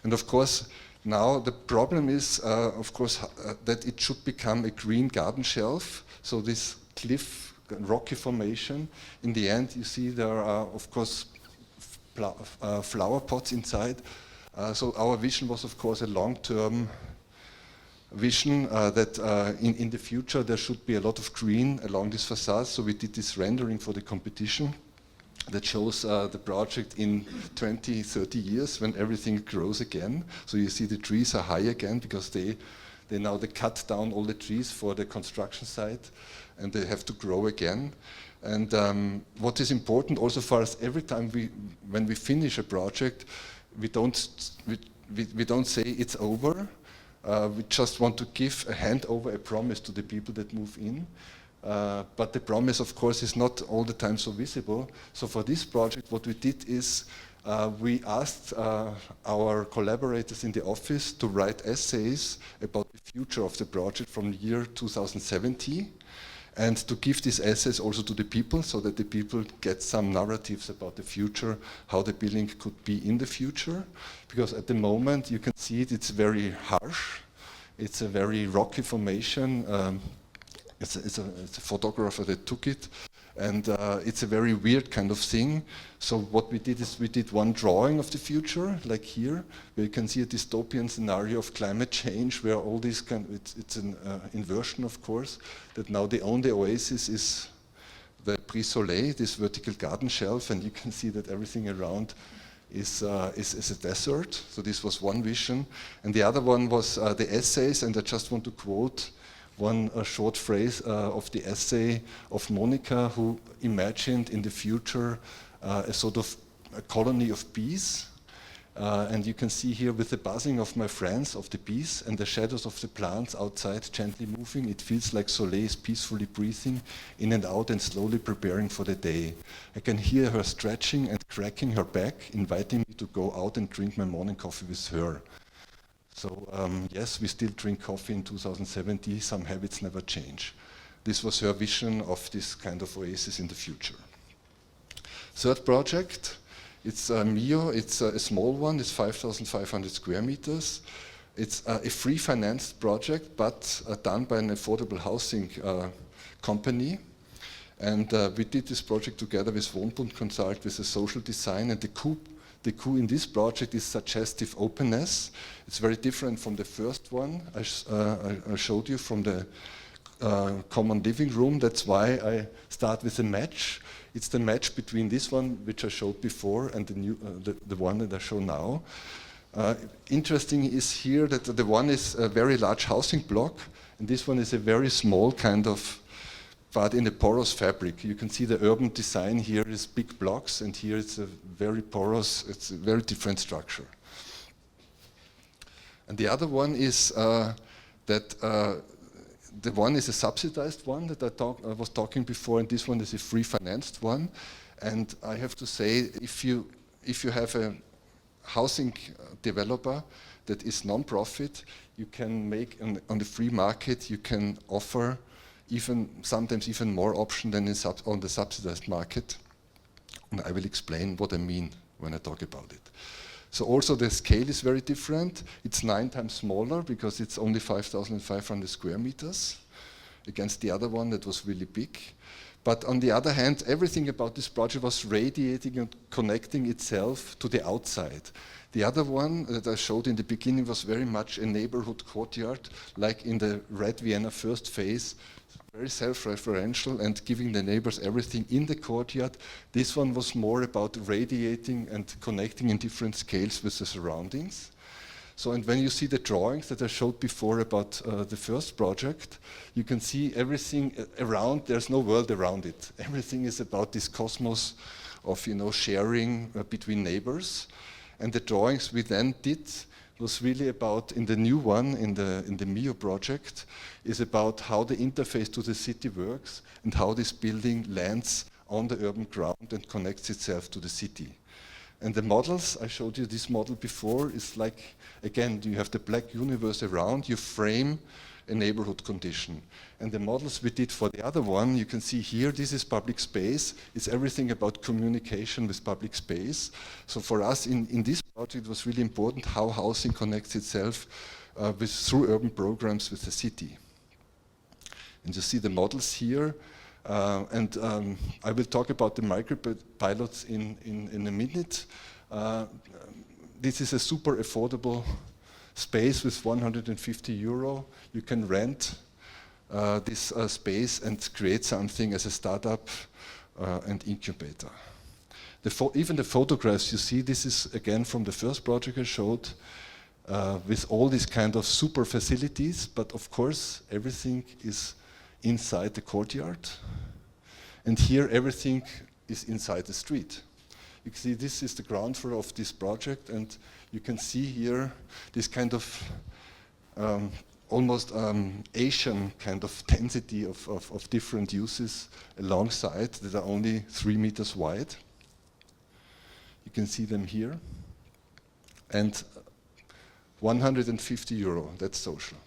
And of course, now the problem is, that it should become a green garden shelf. So this cliff, rocky formation, in the end, you see there are, of course, flower pots inside. So our vision was, of course, a long-term vision that in the future there should be a lot of green along this facade. So we did this rendering for the competition that shows the project in 20, 30 years when everything grows again. So you see the trees are high again because they cut down all the trees for the construction site and they have to grow again. And what is important also for us, every time when we finish a project, we don't say it's over. We just want to give a handover, a promise to the people that move in. But the promise, of course, is not all the time so visible. So for this project, what we did is we asked our collaborators in the office to write essays about the future of the project from the year 2070, and to give these essays also to the people, so that the people get some narratives about the future, how the building could be in the future. Because at the moment, you can see it's very harsh. It's a very rocky formation. It's a photographer that took it. And it's a very weird kind of thing. So what we did is we did one drawing of the future, like here, where you can see a dystopian scenario of climate change, where all this it's an inversion, of course, that now the only oasis is the Prix Soleil, this vertical garden shelf, and you can see that everything around is a desert. So this was one vision. And the other one was the essays, and I just want to quote one short phrase of the essay of Monica, who imagined in the future a sort of a colony of bees. And you can see here with the buzzing of my friends, of the bees, and the shadows of the plants outside gently moving, it feels like Soleil is peacefully breathing in and out and slowly preparing for the day. I can hear her stretching and cracking her back, inviting me to go out and drink my morning coffee with her. So yes, we still drink coffee in 2070, some habits never change. This was her vision of this kind of oasis in the future. Third project, it's Mio, it's a small one, it's 5,500 square meters. It's a free financed project, but done by an affordable housing company. And we did this project together with Wohnbund Consult, with a social design, and the coup in this project is suggestive openness. It's very different from the first one I showed you from the common living room. That's why I start with a match. It's the match between this one, which I showed before, and the one that I show now. Interesting is here that the one is a very large housing block, and this one is a very small kind of, but in a porous fabric. You can see the urban design here is big blocks, and here it's a very porous, it's a very different structure. And the other one is that the one is a subsidized one that I was talking before, and this one is a free financed one. And I have to say, if you have a housing developer that is non-profit, you can make on the free market, you can offer sometimes even more option than on the subsidized market. And I will explain what I mean when I talk about it. So also the scale is very different. It's 9 times smaller because it's only 5,500 square meters against the other one that was really big. But on the other hand, everything about this project was radiating and connecting itself to the outside. The other one that I showed in the beginning was very much a neighborhood courtyard, like in the Red Vienna first phase, very self-referential and giving the neighbors everything in the courtyard. This one was more about radiating and connecting in different scales with the surroundings. So, and when you see the drawings that I showed before about the first project, you can see everything around, there's no world around it. Everything is about this cosmos of, sharing between neighbors. And the drawings we then did was really about, in the new one, in the Mio project, is about how the interface to the city works and how this building lands on the urban ground and connects itself to the city. And the models, I showed you this model before, is like, again, you have the black universe around, you frame a neighborhood condition. And the models we did for the other one, you can see here, this is public space. It's everything about communication with public space. So for us in this project, it was really important how housing connects itself through urban programs with the city. And you see the models here. I will talk about the micropilots in a minute. This is a super affordable space with 150 euro. You can rent this space and create something as a startup and incubator. Even the photographs you see, this is again from the first project I showed, with all these kind of super facilities, but of course everything is inside the courtyard. And here everything is inside the street. You can see this is the ground floor of this project, and you can see here this kind of almost Asian kind of density of different uses alongside that are only 3 meters wide. You can see them here. And 150 euro, that's social.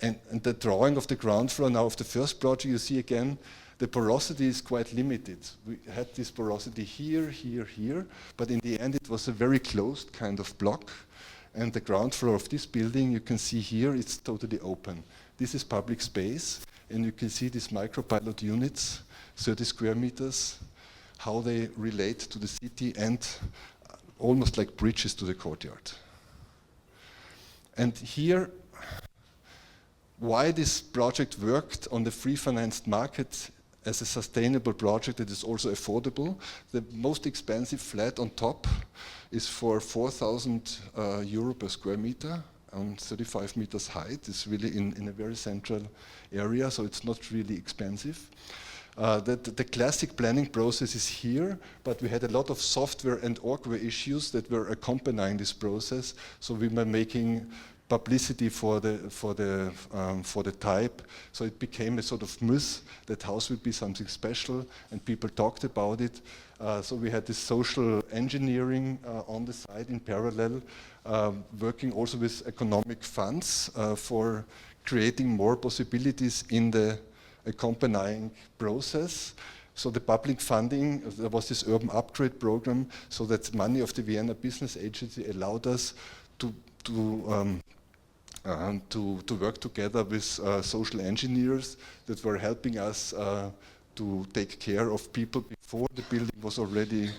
And the drawing of the ground floor now of the first project, you see again, the porosity is quite limited. We had this porosity here, here, here, but in the end it was a very closed kind of block. And the ground floor of this building, you can see here, it's totally open. This is public space, and you can see these micropilot units, 30 square meters, how they relate to the city and almost like bridges to the courtyard. And here, why this project worked on the free financed market as a sustainable project that is also affordable. The most expensive flat on top is for 4,000 euro per square meter on 35 meters height. It's really in a very central area, so it's not really expensive. The classic planning process is here, but we had a lot of software and hardware issues that were accompanying this process. So we were making publicity for the type, so it became a sort of myth that house would be something special, and people talked about it. So we had this social engineering on the side in parallel, working also with economic funds for creating more possibilities in the accompanying process. So the public funding, there was this urban upgrade program, so that money of the Vienna Business Agency allowed us to work together with social engineers that were helping us to take care of people before the building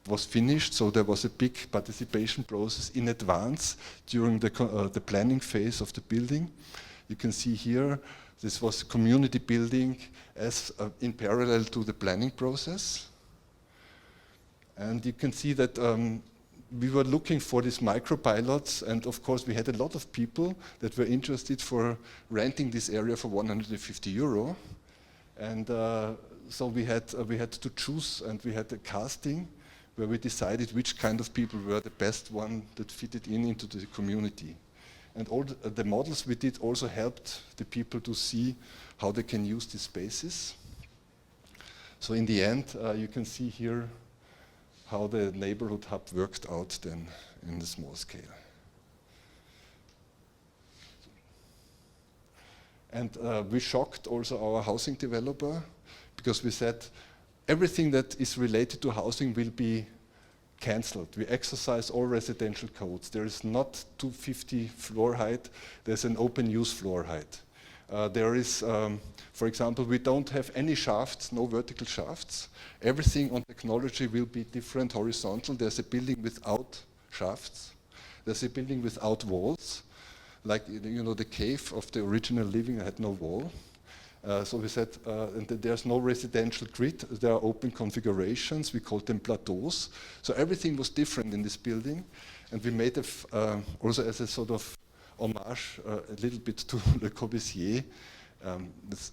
was finished. So there was a big participation process in advance during the planning phase of the building. You can see here, this was a community building as in parallel to the planning process. And you can see that we were looking for these micropilots, and of course we had a lot of people that were interested for renting this area for 150 euro. And so we had to choose, and we had a casting where we decided which kind of people were the best one that fitted into the community. And all the models we did also helped the people to see how they can use these spaces. So in the end, you can see here how the neighborhood hub worked out then in the small scale. And we shocked also our housing developer, because we said everything that is related to housing will be cancelled. We exercise all residential codes. There is not 250 floor height, there's an open use floor height. There is, for example, we don't have any shafts, no vertical shafts. Everything on technology will be different, horizontal. There's a building without shafts. There's a building without walls. Like, you know, the cave of the original living had no wall. So we said, and there's no residential grid. There are open configurations. We called them plateaus. So everything was different in this building. And we made also as a sort of homage a little bit to Le Corbusier,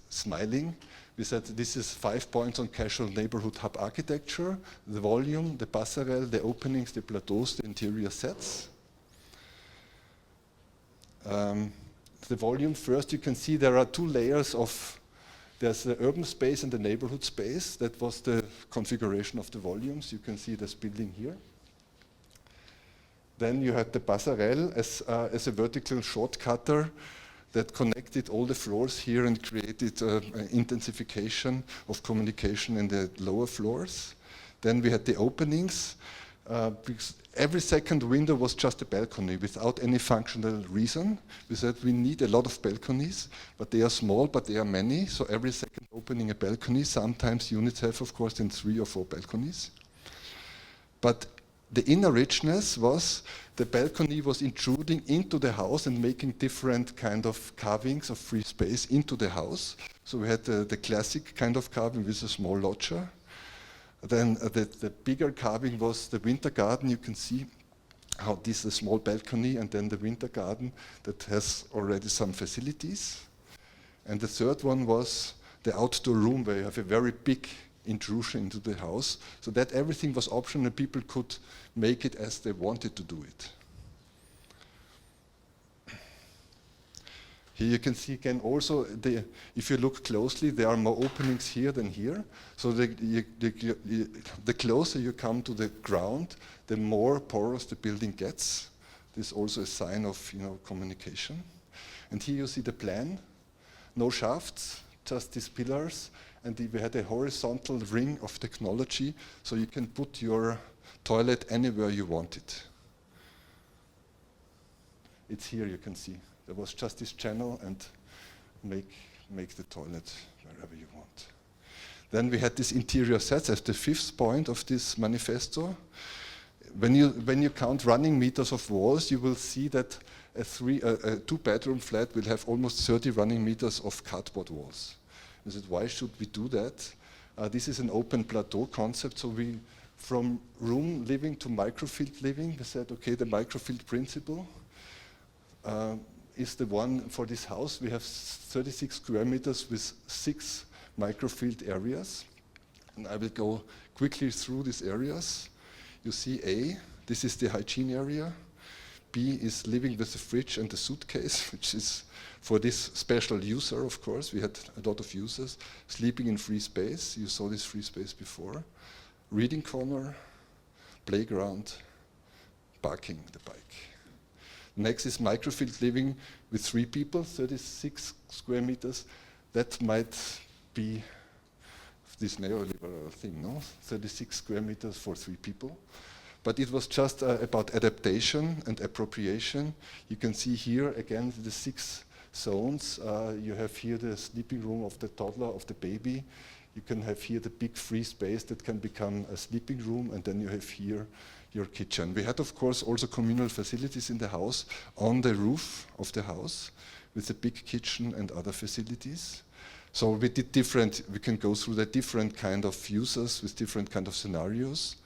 smiling. We said this is 5 points on casual neighborhood hub architecture: the volume, the passerelle, the openings, the plateaus, the interior sets. The volume first, you can see there are two layers of, there's the urban space and the neighborhood space. That was the configuration of the volumes. You can see this building here. Then you had the passerelle as a vertical shortcutter that connected all the floors here and created intensification of communication in the lower floors. Then we had the openings. Because every second window was just a balcony without any functional reason. We said we need a lot of balconies, but they are small, but they are many. So every second opening a balcony. Sometimes units have, of course, then 3 or 4 balconies. But the inner richness was the balcony was intruding into the house and making different kind of carvings of free space into the house. So we had the classic kind of carving with a small loggia. Then the bigger carving was the winter garden. You can see how this is a small balcony, and then the winter garden that has already some facilities. And the third one was the outdoor room, where you have a very big intrusion into the house, so that everything was optional. People could make it as they wanted to do it. Here you can see again also, if you look closely, there are more openings here than here. So the closer you come to the ground, the more porous the building gets. This is also a sign of communication. And here you see the plan. No shafts, just these pillars. And we had a horizontal ring of technology, so you can put your toilet anywhere you want it. It's here, you can see. There was just this channel, and make the toilet wherever you want. Then we had this interior sets as the fifth point of this manifesto. When you count running meters of walls, you will see that a two-bedroom flat will have almost 30 running meters of cardboard walls. I said, why should we do that? This is an open plateau concept, so from room living to microfield living, we said, okay, the microfield principle is the one for this house. We have 36 square meters with 6 microfield areas. And I will go quickly through these areas. You see A, this is the hygiene area. B is living with the fridge and the suitcase, which is for this special user, of course. We had a lot of users sleeping in free space. You saw this free space before. Reading corner, playground, parking the bike. Next is microfield living with 3 people, 36 square meters. That might be this neoliberal thing, no? 36 square meters for 3 people. But it was just about adaptation and appropriation. You can see here again the 6 zones. You have here the sleeping room of the toddler, of the baby. You can have here the big free space that can become a sleeping room, and then you have here your kitchen. We had, of course, also communal facilities in the house on the roof of the house with a big kitchen and other facilities. So we did we can go through the different kind of users with different kind of scenarios.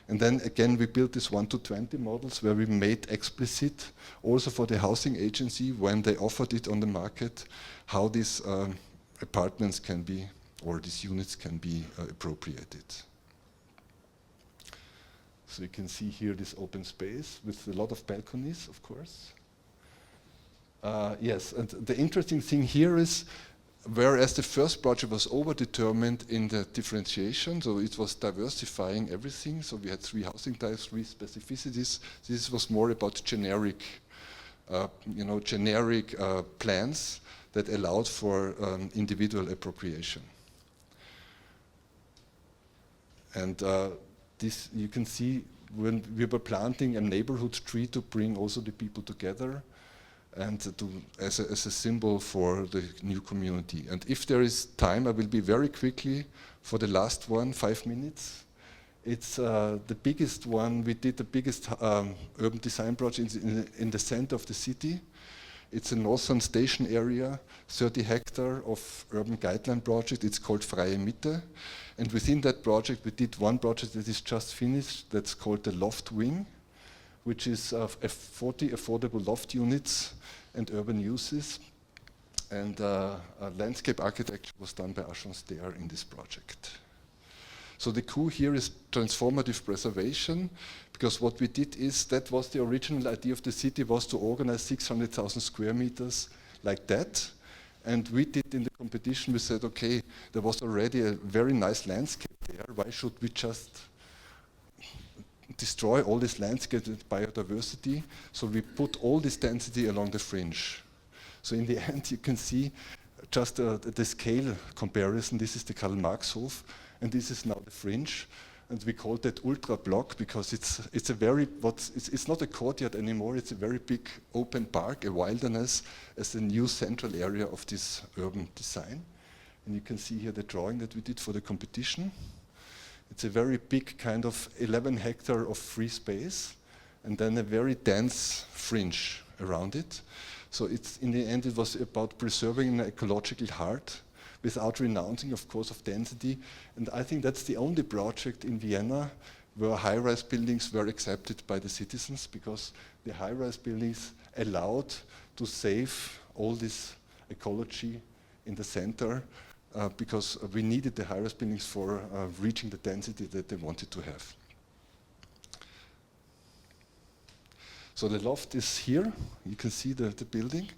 And then again, we built this 1 to 20 models where we made explicit, also for the housing agency, when they offered it on the market, how these apartments can be, or these units can be appropriated. So you can see here this open space with a lot of balconies, of course. Yes, and the interesting thing here is, whereas the first project was over-determined in the differentiation, so it was diversifying everything, so we had 3 housing types, 3 specificities. This was more about generic, plans that allowed for individual appropriation. And this you can see when we were planting a neighborhood tree to bring also the people together, and as a symbol for the new community. And if there is time, I will be very quickly for the last one, 5 minutes. It's the biggest one. We did the biggest urban design project in the center of the city. It's a northern station area, 30 hectare of urban guideline project. It's called Freie Mitte. And within that project, we did one project that is just finished, that's called the Loft Wing, which is 40 affordable loft units and urban uses. And landscape architecture was done by Agence there in this project. So the coup here is transformative preservation, because what we did is, that was the original idea of the city, was to organize 600,000 square meters like that. And we did in the competition, we said, okay, there was already a very nice landscape there. Why should we just destroy all this landscape and biodiversity? So we put all this density along the fringe. So in the end, you can see just the scale comparison. This is the Karl-Marx-Hof, and this is now the fringe. And we call that ultra block because it's a very, it's not a courtyard anymore, it's a very big open park, a wilderness, as the new central area of this urban design. And you can see here the drawing that we did for the competition. It's a very big kind of 11 hectare of free space, and then a very dense fringe around it. So it's, in the end, it was about preserving an ecological heart without renouncing, of course, of density. And I think that's the only project in Vienna where high-rise buildings were accepted by the citizens, because the high-rise buildings allowed to save all this ecology in the center, because we needed the high-rise buildings for reaching the density that they wanted to have. So the loft is here. You can see the building.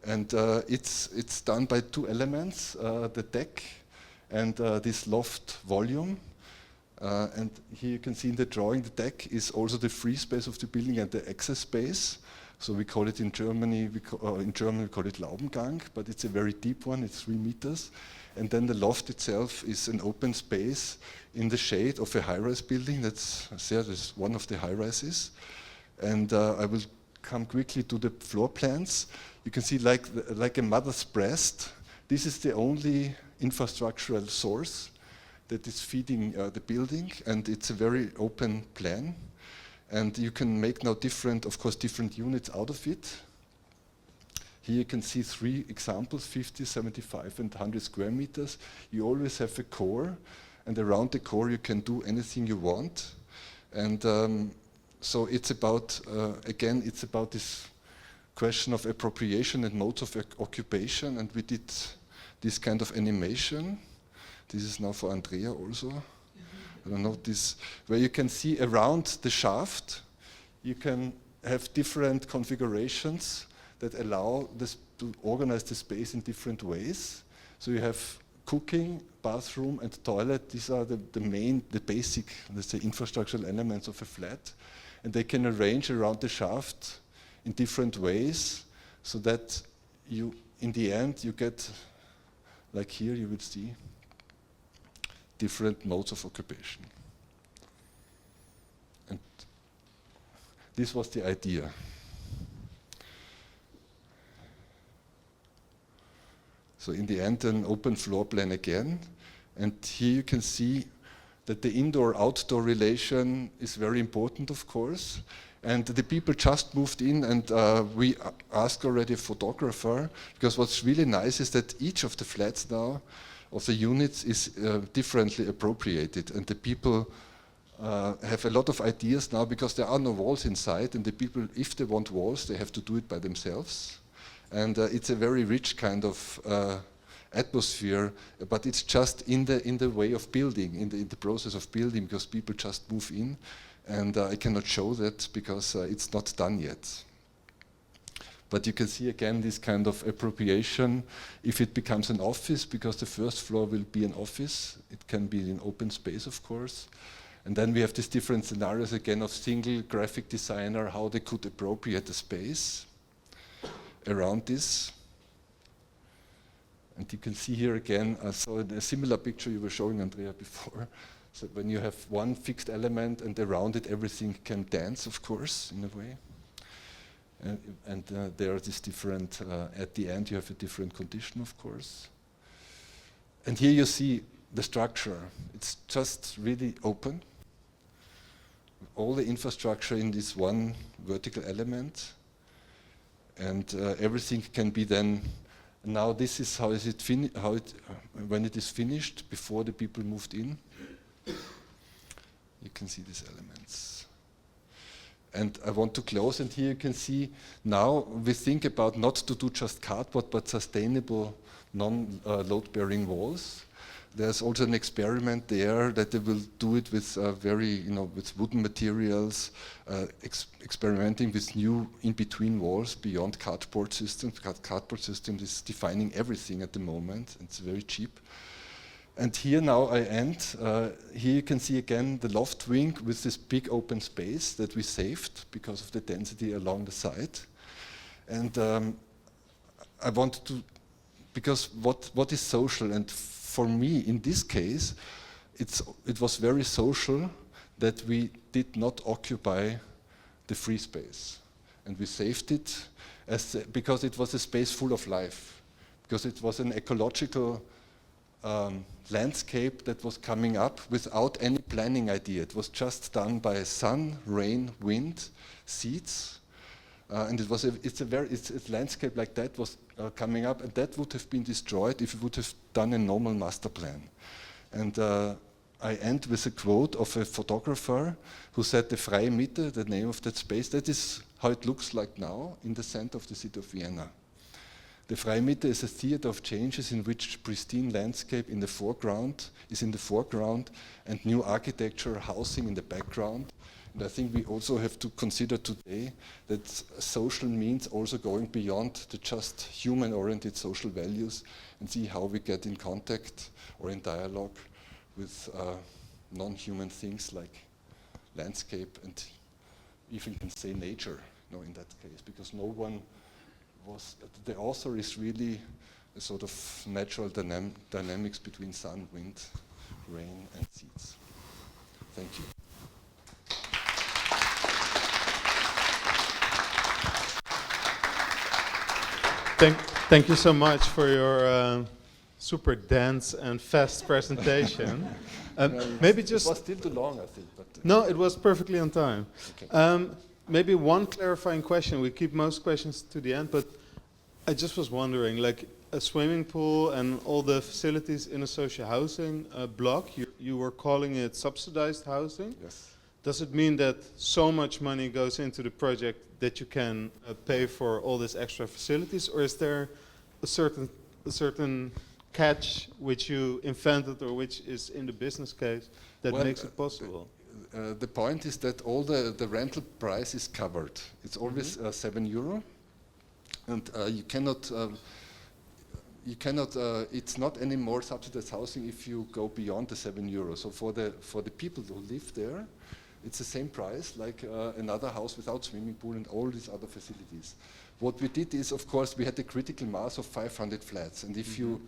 And it's done by two elements, the deck and this loft volume. And here you can see in the drawing, the deck is also the free space of the building and the access space. So we call it in Germany, in German we call it Laubengang, but it's a very deep one, it's 3 meters. And then the loft itself is an open space in the shade of a high-rise building. That's one of the high-rises. And I will come quickly to the floor plans. You can see like a mother's breast. This is the only infrastructural source that is feeding the building, and it's a very open plan. And you can make now different units out of it. Here you can see 3 examples, 50, 75, and 100 square meters. You always have a core, and around the core you can do anything you want. And so it's about, again, it's about this question of appropriation and modes of occupation, and we did this kind of animation. This is now for Andrea also. I don't know, this, where you can see around the shaft, you can have different configurations that allow this to organize the space in different ways. So you have cooking, bathroom, and toilet. These are the basic, let's say, infrastructural elements of a flat. And they can arrange around the shaft in different ways, so that you, in the end, you get, like here you would see, different modes of occupation. And this was the idea. So in the end, an open floor plan again. And here you can see that the indoor-outdoor relation is very important, of course. And the people just moved in, and we asked already a photographer, because what's really nice is that each of the flats now, of the units, is differently appropriated. And the people have a lot of ideas now, because there are no walls inside, and the people, if they want walls, they have to do it by themselves. And it's a very rich kind of atmosphere, but it's just in the way of building, in the process of building, because people just move in. And I cannot show that because it's not done yet. But you can see again this kind of appropriation if it becomes an office, because the first floor will be an office. It can be an open space, of course. And then we have these different scenarios again of single graphic designer, how they could appropriate the space around this. And you can see here again, so a similar picture you were showing, Andrea, before. So when you have one fixed element and around it everything can dance, of course, in a way. And there are these different, at the end you have a different condition, of course. And here you see the structure. It's just really open. All the infrastructure in this one vertical element. And everything can be then, now this is how is it when it is finished, before the people moved in. You can see these elements. And I want to close, and here you can see now we think about not to do just cardboard, but sustainable non-load-bearing walls. There's also an experiment there that they will do it with with wooden materials, experimenting with new in-between walls beyond cardboard systems. Cardboard system is defining everything at the moment. It's very cheap. And here now I end. Here you can see again the loft wing with this big open space that we saved because of the density along the side. And I want to, because what is social? And for me, in this case, it was very social that we did not occupy the free space. And we saved it because it was a space full of life, because it was an ecological landscape that was coming up without any planning idea. It was just done by sun, rain, wind, seeds, and it's a landscape like that was coming up, and that would have been destroyed if we would have done a normal master plan. And I end with a quote of a photographer who said, "The freie Mitte," the name of that space, that is how it looks like now in the center of the city of Vienna. The freie Mitte is a theater of changes in which pristine landscape is in the foreground, and new architecture, housing in the background. And I think we also have to consider today that social means also going beyond the just human-oriented social values and see how we get in contact or in dialogue with non-human things like landscape and even can say nature, in that case, because no one was, the author is really a sort of natural dynamics between sun, wind, rain and seeds. Thank you. Thank you so much for your super dense and fast presentation. Maybe just it was still too long, I think. But no, it was perfectly on time. okay. Maybe one clarifying question. We keep most questions to the end, but I just was wondering, like a swimming pool and all the facilities in a social housing block, you were calling it subsidized housing. Yes. Does it mean that so much money goes into the project that you can pay for all these extra facilities, or is there a certain catch which you invented or which is in the business case that makes it possible? The point is that all the rental price is covered. It's always €7, and you cannot. It's not anymore subsidized housing if you go beyond the €7. So for the people who live there, it's the same price like another house without swimming pool and all these other facilities. What we did is, of course, we had a critical mass of 500 flats, and if you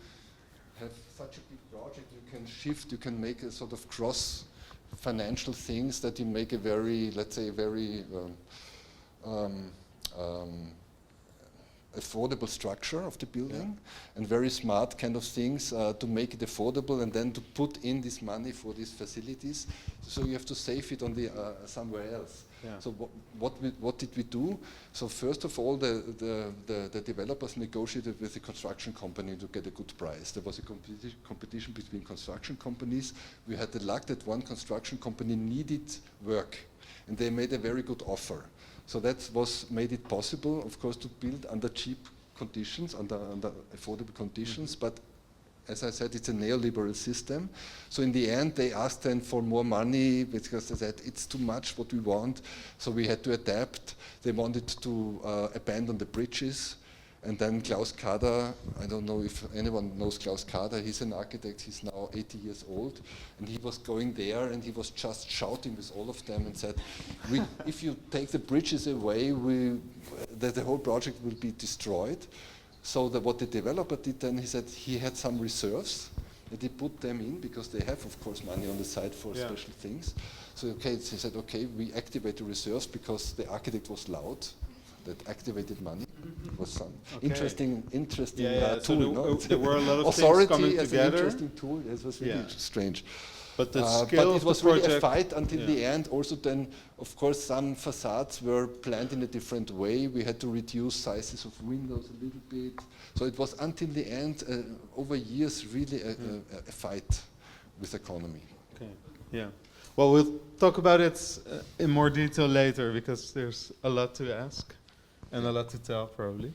have such a big project, you can shift, you can make a sort of cross financial things that you make a very, let's say, very affordable structure of the building, and very smart kind of things to make it affordable, and then to put in this money for these facilities. So you have to save it on the somewhere else. Yeah. So what did we do? So first of all, the developers negotiated with the construction company to get a good price. There was a competition between construction companies. We had the luck that one construction company needed work, and they made a very good offer. So that made it possible, of course, to build under cheap conditions, under affordable conditions. But as I said, it's a neoliberal system. So in the end, they asked then for more money because they said it's too much what we want. So we had to adapt. They wanted to abandon the bridges. And then Klaus Kader, I don't know if anyone knows Klaus Kader, he's an architect, he's now 80 years old, and he was going there and he was just shouting with all of them and said, if you take the bridges away, the whole project will be destroyed. So what the developer did then, he said he had some reserves, and he put them in, because they have, of course, money on the side for special things. So he said, okay, we activate the reserves, because the architect was loud, that activated money. Was some interesting tool. So there were a lot of authority things coming as together. An interesting tool. It was really strange. But the skill but it was of the project, really a fight until the end. Also, then, of course, some facades were planned in a different way. We had to reduce sizes of windows a little bit. So it was until the end, over years, really a fight with economy. Okay. Yeah. Well, we'll talk about it in more detail later, because there's a lot to ask. And a lot to tell, probably.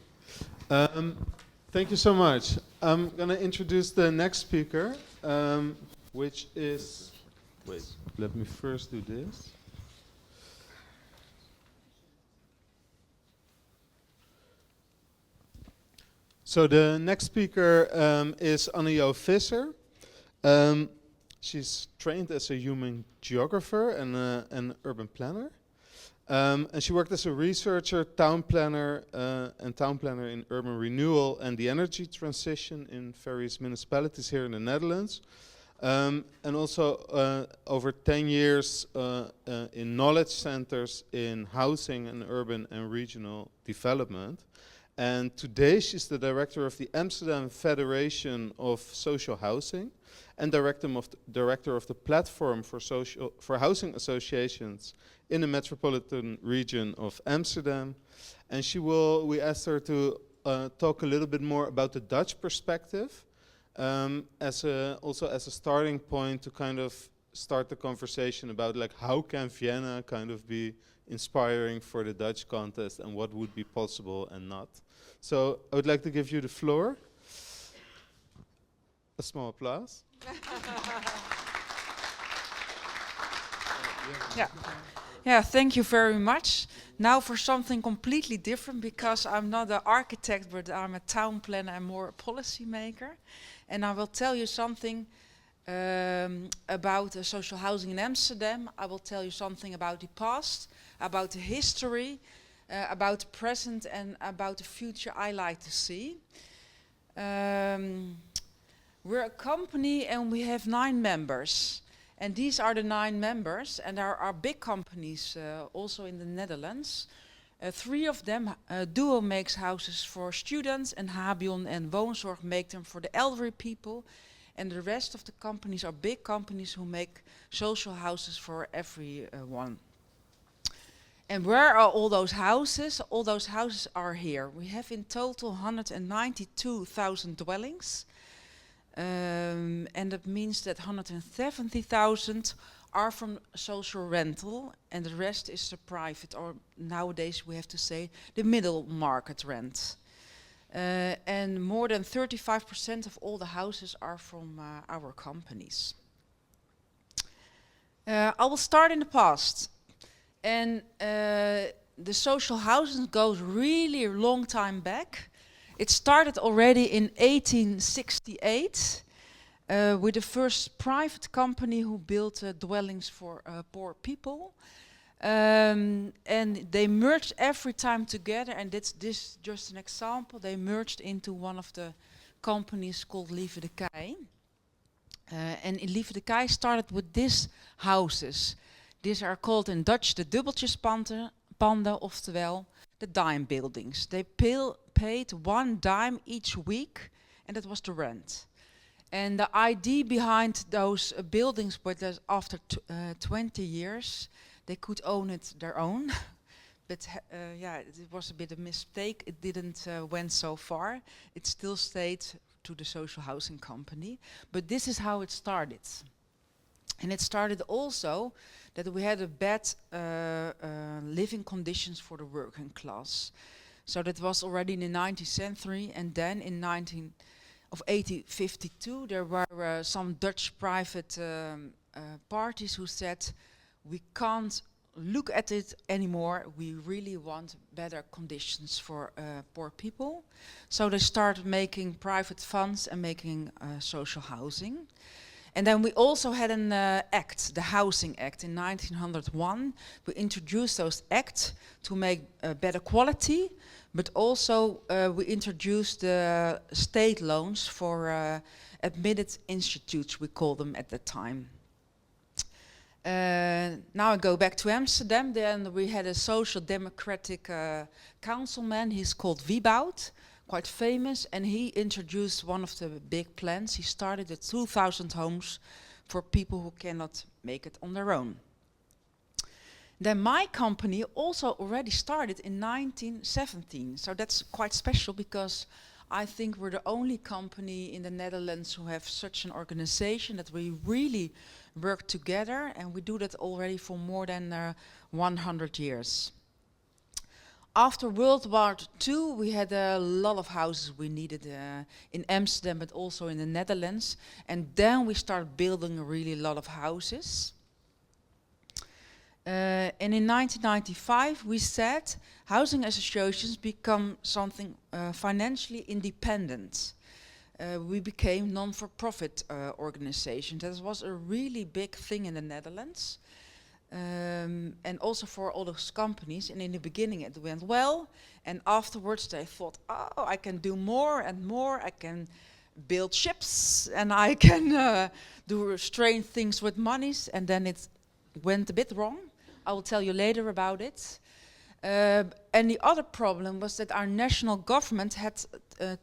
Thank you so much. I'm going to introduce the next speaker, which is... Wait, let me first do this. So the next speaker is Visser. She's trained as a human geographer and an urban planner. And she worked as a researcher, town planner in urban renewal and the energy transition in various municipalities here in the Netherlands. And also over 10 years in knowledge centers in housing and urban and regional development. And today she's the director of the Amsterdam Federation of Social Housing and director of the Platform for Housing Associations in the metropolitan region of Amsterdam. And we asked her to talk a little bit more about the Dutch perspective, also as a starting point to kind of start the conversation about like how can Vienna kind of be inspiring for the Dutch contest and what would be possible and not. So I would like to give you the floor. A small applause. Yeah, thank you very much. Now for something completely different, because I'm not an architect, but I'm a town planner and more a policy maker. And I will tell you something about social housing in Amsterdam. I will tell you something about the past, about the history, about the present, and about the future I like to see. We're a company and we have 9 members. And these are the 9 members, and there are big companies also in the Netherlands. 3 of them, Duo makes houses for students, and Habion and Woonzorg make them for the elderly people. And the rest of the companies are big companies who make social houses for everyone. And where are all those houses? All those houses are here. We have in total 192,000 dwellings. And that means that 170,000 are from social rental, and the rest is the private, or nowadays we have to say the middle market rent. And more than 35% of all the houses are from our companies. I will start in the past. And the social housing goes really a long time back. It started already in 1868 with the first private company who built dwellings for poor people. And they merged every time together, and this just an example. They merged into one of the companies called Lieve de Kei. And in Lieve de Kei started with these houses. These are called in Dutch the dubbeltjespanden, oftewel the dime buildings. They paid 1 dime each week, and that was the rent. And the idea behind those buildings was that after 20 years, they could own it their own. But yeah, it was a bit of a mistake. It didn't went so far. It still stayed to the social housing company. But this is how it started. And it started also that we had a bad living conditions for the working class. So that was already in the 19th century, and then in 1852 there were some Dutch private parties who said, we can't look at it anymore, we really want better conditions for poor people. So they started making private funds and making social housing. And then we also had an act, the Housing Act in 1901. We introduced those acts to make better quality, but also we introduced the state loans for admitted institutes, we call them at that time. Now I go back to Amsterdam. Then we had a social democratic councilman, he's called Wieboud, quite famous, and he introduced one of the big plans. He started the 2,000 homes for people who cannot make it on their own. Then my company also already started in 1917, so that's quite special because I think we're the only company in the Netherlands who have such an organization that we really work together, and we do that already for more than 100 years. After World War II, we had a lot of houses we needed in Amsterdam, but also in the Netherlands. And then we started building really a lot of houses. And in 1995, we said housing associations become something financially independent. We became non-for-profit organizations. That was a really big thing in the Netherlands. And also for all those companies, and in the beginning it went well, and afterwards they thought, oh, I can do more and more, I can build ships, and I can do strange things with monies, and then it went a bit wrong. I will tell you later about it. And the other problem was that our national government had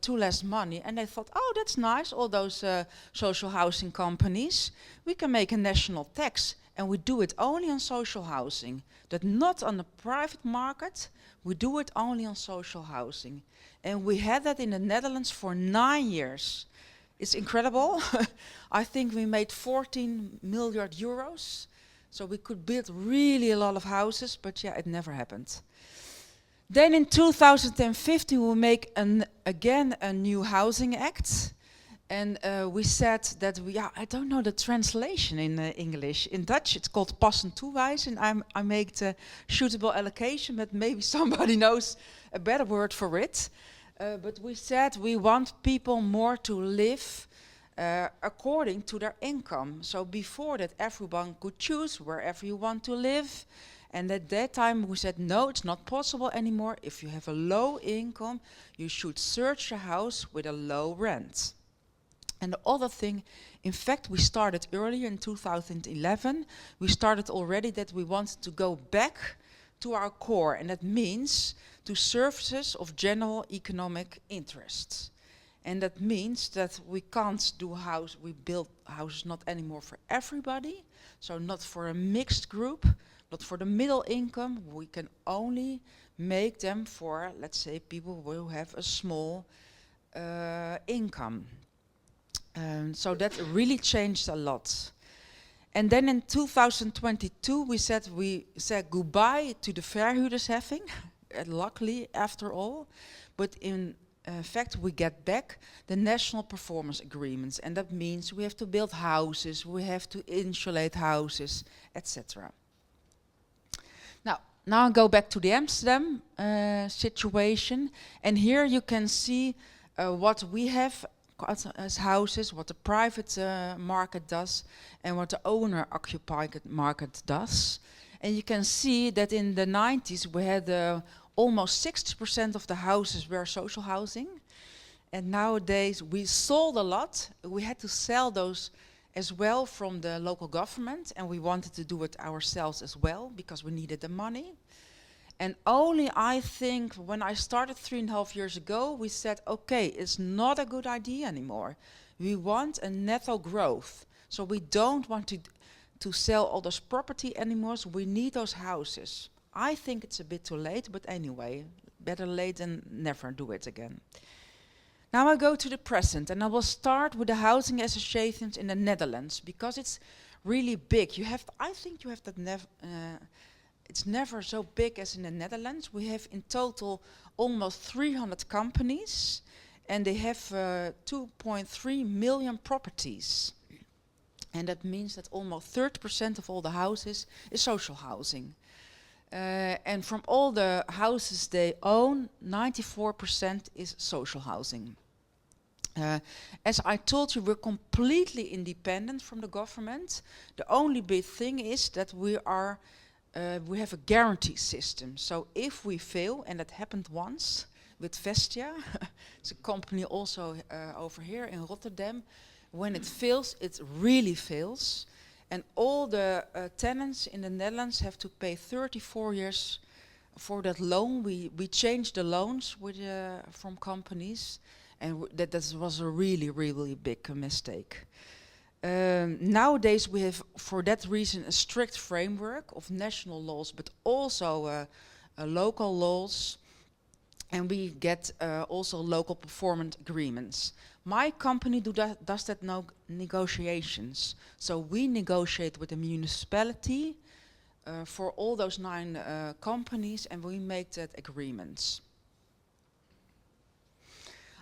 too less money, and they thought, oh, that's nice, all those social housing companies, we can make a national tax. And we do it only on social housing, that not on the private market, we do it only on social housing. And we had that in the Netherlands for 9 years. It's incredible. I think we made 14 million euros. So we could build really a lot of houses, but yeah, it never happened. Then in 2015 we make again a new housing act. And we said that I don't know the translation in English. In Dutch, it's called passend toewijzen. I make the suitable allocation, but maybe somebody knows a better word for it. But we said we want people more to live according to their income. So before that, everyone could choose wherever you want to live. And at that time, we said, no, it's not possible anymore. If you have a low income, you should search a house with a low rent. And the other thing, in fact, we started earlier in 2011. We started already that we wanted to go back to our core, and that means to services of general economic interest. And that means that we can't we build houses not anymore for everybody, so not for a mixed group, not for the middle income. We can only make them for, let's say, people who have a small income. So that really changed a lot. And then in 2022, we said goodbye to the verhuurdersheffing, luckily after all. But in fact, we get back the national performance agreements. And that means we have to build houses, we have to insulate houses, etc. Now I go back to the Amsterdam situation. And here you can see what we have as houses, what the private market does, and what the owner-occupied market does. And you can see that in the 90s we had almost 60% of the houses were social housing. And nowadays we sold a lot. We had to sell those as well from the local government, and we wanted to do it ourselves as well because we needed the money. And only, I think, when I started 3.5 years ago, we said, okay, it's not a good idea anymore. We want a netto growth. So we don't want to sell all this property anymore, so we need those houses. I think it's a bit too late, but anyway, better late than never do it again. Now I go to the present, and I will start with the housing associations in the Netherlands, because it's really big. I think you have that it's never so big as in the Netherlands. We have in total almost 300 companies, and they have 2.3 million properties. And that means that almost 30% of all the houses is social housing. And from all the houses they own, 94% is social housing. As I told you, we're completely independent from the government. The only big thing is that we have a guarantee system. So if we fail, and that happened once with Vestia, it's a company also over here in Rotterdam. When it fails, it really fails. And all the tenants in the Netherlands have to pay 34 years for that loan. We changed the loans from companies, and that was a really, really big mistake. Nowadays we have, for that reason, a strict framework of national laws, but also local laws, and we get also local performance agreements. My company does that negotiations. So we negotiate with the municipality for all those 9 companies, and we make that agreements.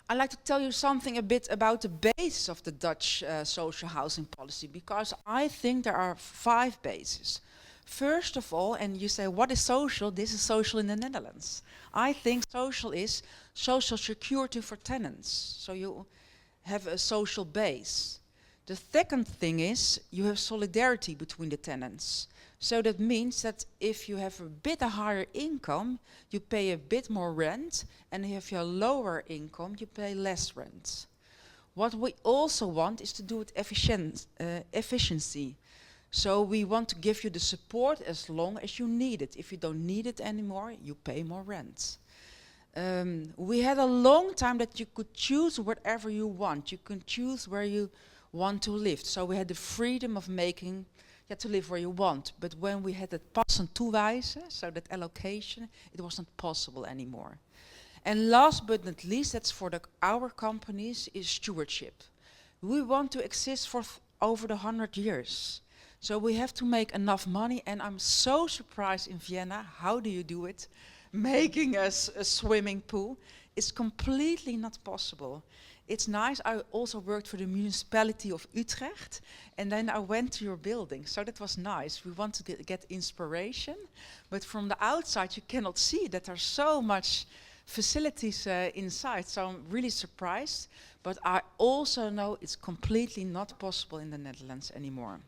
I'd like to tell you something a bit about the basis of the Dutch social housing policy, because I think there are 5 bases. First of all, and you say, what is social? This is social in the Netherlands. I think social is social security for tenants. So you have a social base. The second thing is you have solidarity between the tenants. So that means that if you have a bit higher income, you pay a bit more rent, and if you have lower income, you pay less rent. What we also want is to do it efficiency. So we want to give you the support as long as you need it. If you don't need it anymore, you pay more rent. We had a long time that you could choose whatever you want. You can choose where you want to live. So we had the freedom of making, to live where you want. But when we had that passend toewijzen, so that allocation, it wasn't possible anymore. And last but not least, that's for our companies, is stewardship. We want to exist for over the 100 years. So we have to make enough money, and I'm so surprised in Vienna, how do you do it? Making a swimming pool. It's completely not possible. It's nice. I also worked for the municipality of Utrecht, and then I went to your building. So that was nice. We want to get inspiration, but from the outside you cannot see that there's so much facilities inside. So I'm really surprised. But I also know it's completely not possible in the Netherlands anymore.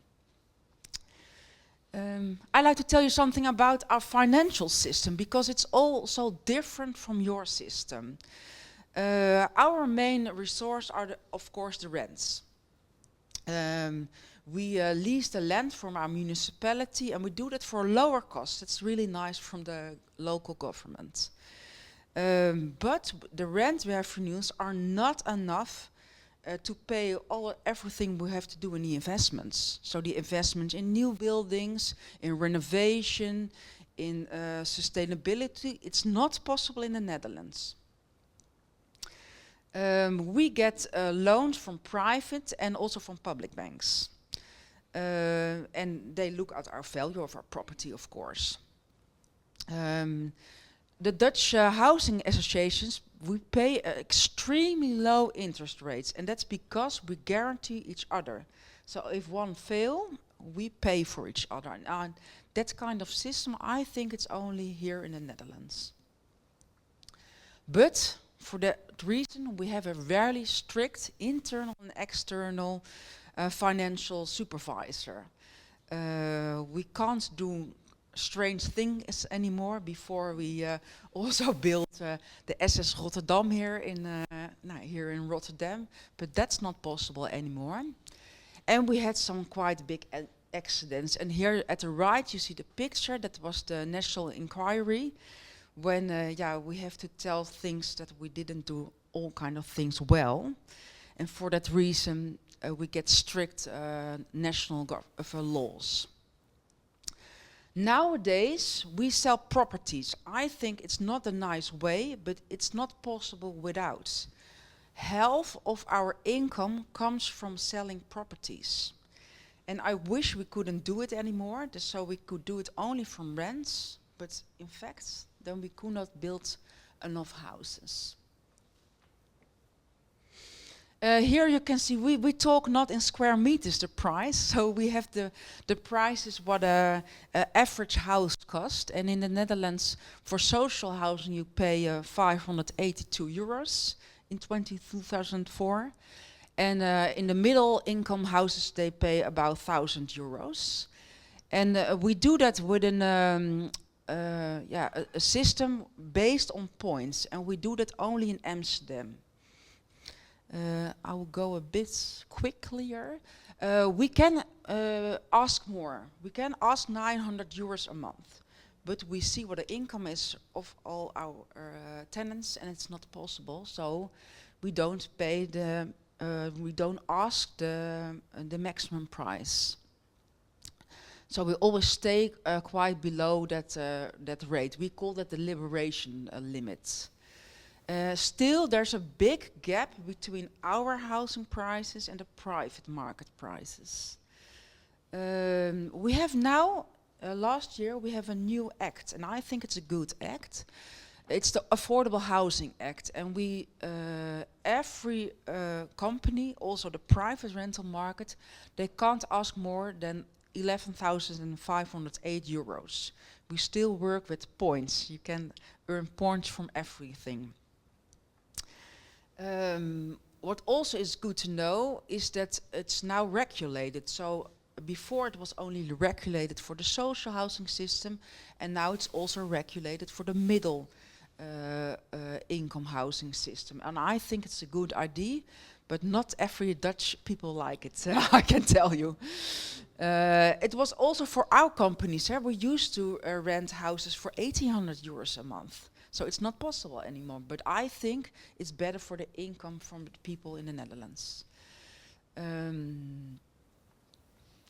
I'd like to tell you something about our financial system, because it's all so different from your system. Our main resource are, of course, the rents. We lease the land from our municipality, and we do that for a lower cost. It's really nice from the local government. But the rent revenues are not enough to pay everything we have to do in the investments. So the investments in new buildings, in renovation, in sustainability, it's not possible in the Netherlands. We get loans from private and also from public banks. And they look at our value of our property, of course. The Dutch housing associations, we pay extremely low interest rates, and that's because we guarantee each other. So if one fail, we pay for each other. And that kind of system, I think it's only here in the Netherlands. But for that reason, we have a very strict internal and external financial supervisor. We can't do strange things anymore. Before we also built the SS Rotterdam here in Rotterdam, but that's not possible anymore. And we had some quite big accidents. And here at the right you see the picture. That was the national inquiry, when we have to tell things that we didn't do all kind of things well. And for that reason we get strict national laws. Nowadays, we sell properties. I think it's not a nice way, but it's not possible without. Half of our income comes from selling properties. And I wish we couldn't do it anymore, so we could do it only from rents, but in fact, then we could not build enough houses. Here you can see we talk not in square meters, the price. So we have the price is what a average house cost. And in the Netherlands, for social housing, you pay 582 euros in 2004. And in the middle income houses, they pay about 1,000 euros. And we do that with a system based on points. And we do that only in Amsterdam. I will go a bit quicker. We can ask more. We can ask 900 euros a month, but we see what the income is of all our tenants, and it's not possible. So we don't pay we don't ask the maximum price. So we always stay quite below that rate. We call that the liberation limit. Still, there's a big gap between our housing prices and the private market prices. We have now, last year, we have a new act, and I think it's a good act. It's the Affordable Housing Act, and we, every company, also the private rental market, they can't ask more than 11,508 euros. We still work with points. You can earn points from everything. What also is good to know is that it's now regulated. So before it was only regulated for the social housing system, and now it's also regulated for the middle income housing system. And I think it's a good idea, but not every Dutch people like it, I can tell you. It was also for our companies. We used to rent houses for 1,800 euros a month. So it's not possible anymore, but I think it's better for the income from the people in the Netherlands.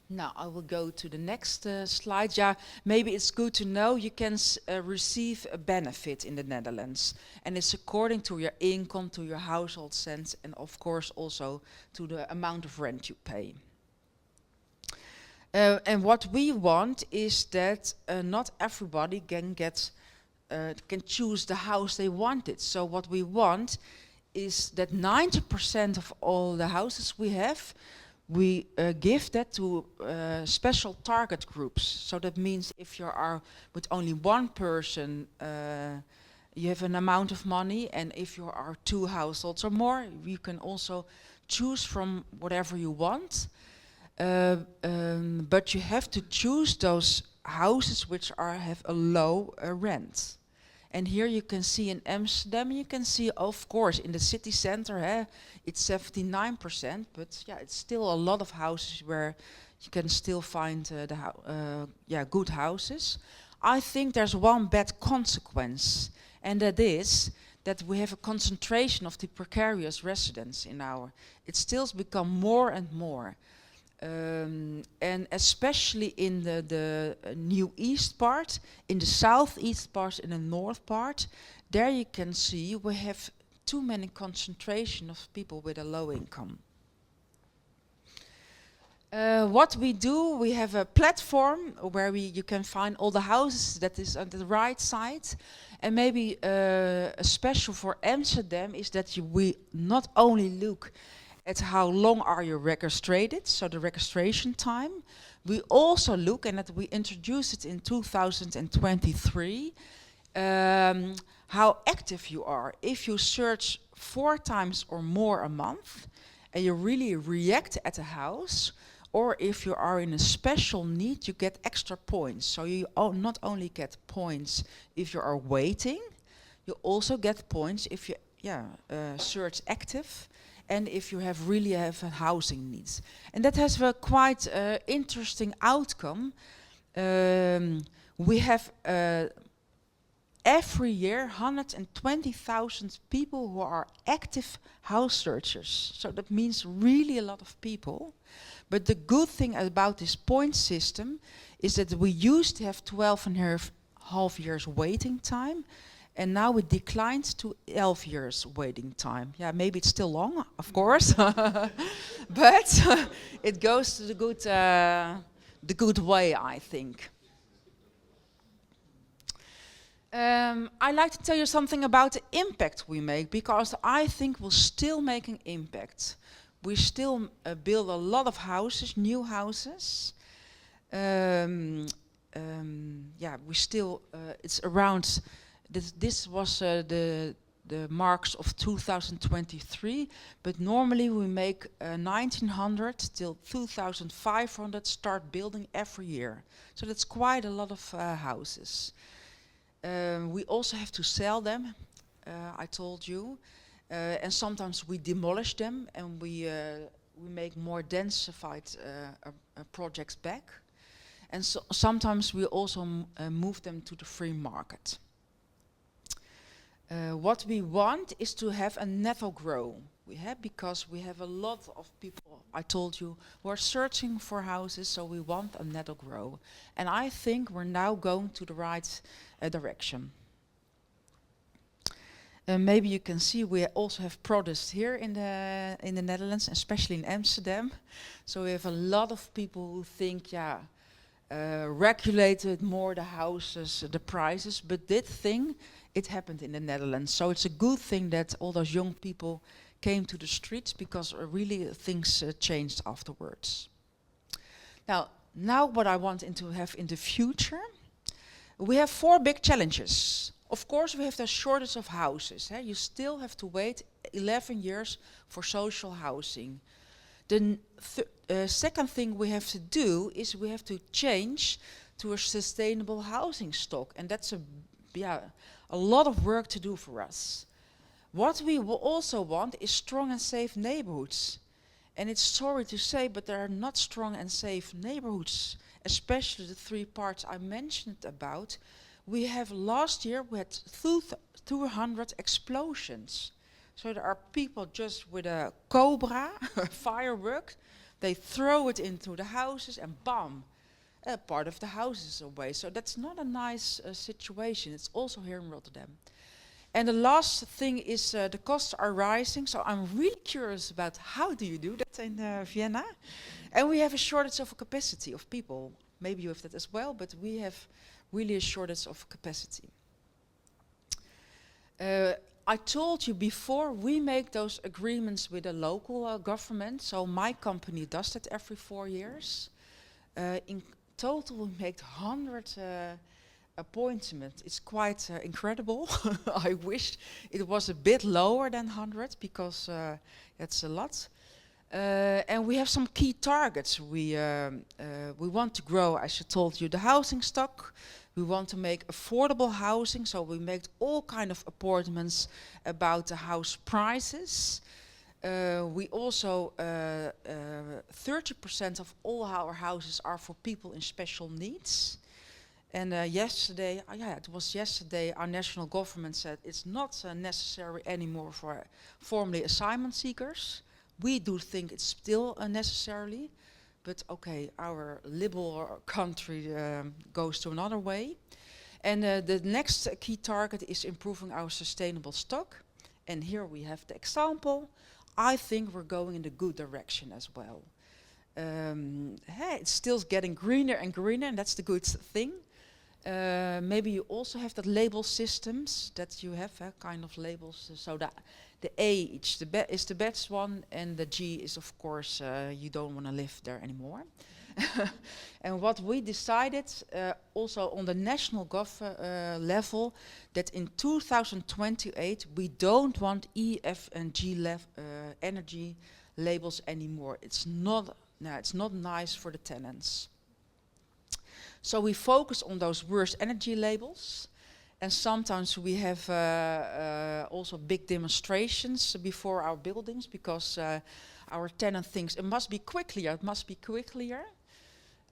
Now I will go to the next slide. Yeah, maybe it's good to know you can receive a benefit in the Netherlands, and it's according to your income, to your household sense, and of course also to the amount of rent you pay. And what we want is that not everybody can get can choose the house they wanted. So what we want is that 90% of all the houses we have, we give that to special target groups. So that means if you are with only one person, you have an amount of money, and if you are 2 households or more, you can also choose from whatever you want. But you have to choose those houses which have a low rent. And here you can see in Amsterdam, you can see, of course, in the city center, it's 79%, but yeah, it's still a lot of houses where you can still find good houses. I think there's one bad consequence, and that is that we have a concentration of the precarious residents in it still become more and more. And especially in the New East part, in the Southeast part, in the North part, there you can see we have too many concentration of people with a low income. What we do, we have a platform where you can find all the houses that is on the right side. And maybe a special for Amsterdam is that we not only look at how long are you registered, so the registration time. We also look, and that we introduced it in 2023, how active you are. If you search 4 times or more a month, and you really react at a house, or if you are in a special need, you get extra points. So you not only get points if you are waiting, you also get points if you search active, and if you really have a housing needs. And that has a quite interesting outcome. We have every year 120,000 people who are active house searchers. So that means really a lot of people. But the good thing about this point system is that we used to have 12.5 years waiting time, and now it declined to 11 years waiting time. Yeah, maybe it's still long, of course, but it goes to the good way, I think. I'd like to tell you something about the impact we make, because I think we're still making impact. We still build a lot of houses, new houses. We still, it's around. This was the marks of 2023, but normally we make 1900 till 2500 start building every year. So that's quite a lot of houses. We also have to sell them, I told you, and sometimes we demolish them and we make more densified projects back. And so sometimes we also move them to the free market. What we want is to have a netto grow. Because we have a lot of people, I told you, who are searching for houses, so we want a netto grow. And I think we're now going to the right direction. Maybe you can see we also have products here in the Netherlands, especially in Amsterdam. So we have a lot of people who think, regulated more the houses, the prices, but it happened in the Netherlands. So it's a good thing that all those young people came to the streets, because really things changed afterwards. Now what I want to have in the future, we have 4 big challenges. Of course, we have the shortage of houses. You still have to wait 11 years for social housing. The second thing we have to do is we have to change to a sustainable housing stock, and that's a lot of work to do for us. What we will also want is strong and safe neighborhoods. And it's sorry to say, but there are not strong and safe neighborhoods, especially the 3 parts I mentioned about. Last year we had 200 explosions. So there are people just with a cobra, a firework, they throw it into the houses and bam, part of the house is away. So that's not a nice situation. It's also here in Rotterdam. And the last thing is the costs are rising. So I'm really curious about how do you do that in Vienna? And we have a shortage of capacity of people. Maybe you have that as well, but we have really a shortage of capacity. I told you before, we make those agreements with the local government. So my company does that every 4 years. In total, we make 100 appointments. It's quite incredible. I wish it was a bit lower than 100 because that's a lot. And we have some key targets. We want to grow, as I told you, the housing stock. We want to make affordable housing, so we make all kind of appointments about the house prices. We also, 30% of all our houses are for people in special needs. And yesterday, it was yesterday, our national government said it's not necessary anymore for formerly assignment seekers. We do think it's still necessarily, but okay, our liberal country goes to another way. And the next key target is improving our sustainable stock. And here we have the example. I think we're going in the good direction as well. It's still getting greener and greener, and that's the good thing. Maybe you also have the label systems that you have, kind of labels. So the A is the best one, and the G is, of course, you don't want to live there anymore. And what we decided, also on the national level, that in 2028 we don't want E, F, and G energy labels anymore. It's not nice for the tenants. So we focus on those worst energy labels, and sometimes we have also big demonstrations before our buildings because our tenant thinks it must be quicker. It must be quicker.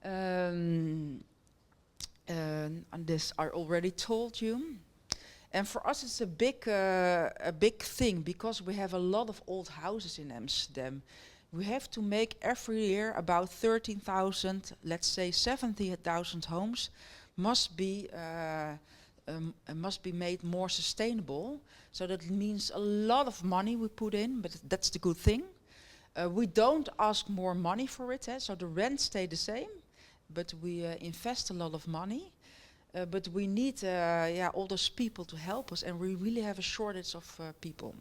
And this I already told you. And for us, it's a big thing because we have a lot of old houses in Amsterdam. We have to make every year about 13,000, let's say 70,000 homes must be made more sustainable. So that means a lot of money we put in, but that's the good thing. We don't ask more money for it, so the rent stay the same, but we invest a lot of money. But we need all those people to help us, and we really have a shortage of people.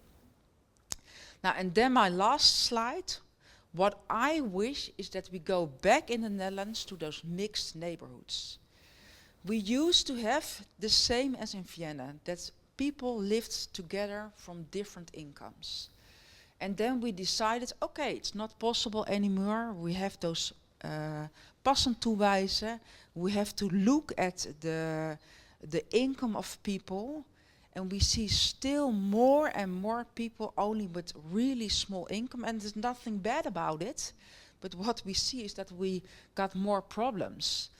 Now, and then my last slide. What I wish is that we go back in the Netherlands to those mixed neighborhoods. We used to have the same as in Vienna, that people lived together from different incomes. And then we decided, okay, it's not possible anymore. We have those passentoewijzen. We have to look at the income of people. And we see still more and more people only with really small income, and there's nothing bad about it. But what we see is that we got more problems.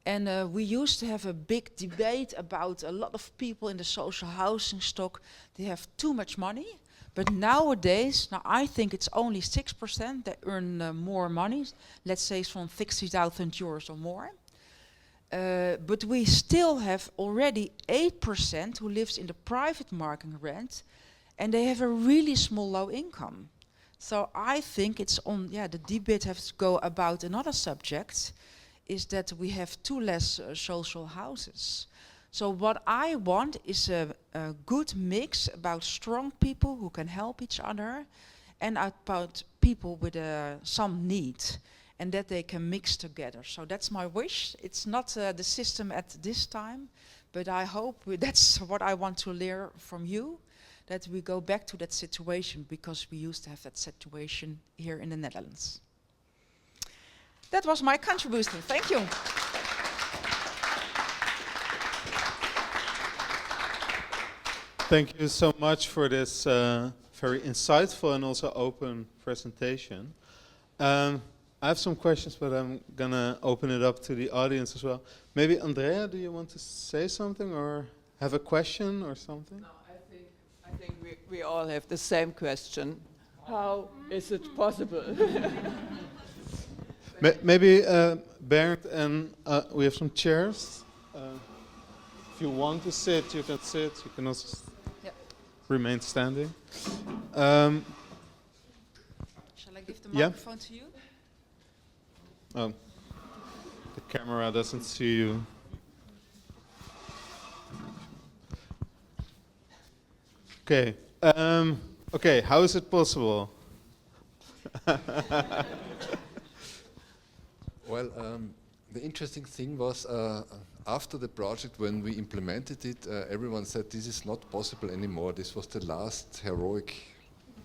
And we used to have a big debate about a lot of people in the social housing stock. They have too much money. But nowadays, I think it's only 6% that earn more money. Let's say it's from 60,000 euros or more. But we still have already 8% who lives in the private market rent, and they have a really small low income. So I think it's on, the debate has to go about another subject, is that we have too less social houses. So what I want is a good mix about strong people who can help each other, and about people with some need, and that they can mix together. So that's my wish. It's not the system at this time, but I hope that's what I want to learn from you, that we go back to that situation, because we used to have that situation here in the Netherlands. That was my contribution. Thank you. Thank you so much for this very insightful and also open presentation. I have some questions, but I'm gonna open it up to the audience as well. Maybe Andrea, do you want to say something or have a question or something? No, I think we all have the same question. How is it possible? Maybe Bernd, and we have some chairs. If you want to sit, you can sit. You can also remain standing. Shall I give the microphone to you? Oh, the camera doesn't see you. Okay. Okay, how is it possible? Well, the interesting thing was after the project, when we implemented it, everyone said this is not possible anymore. This was the last heroic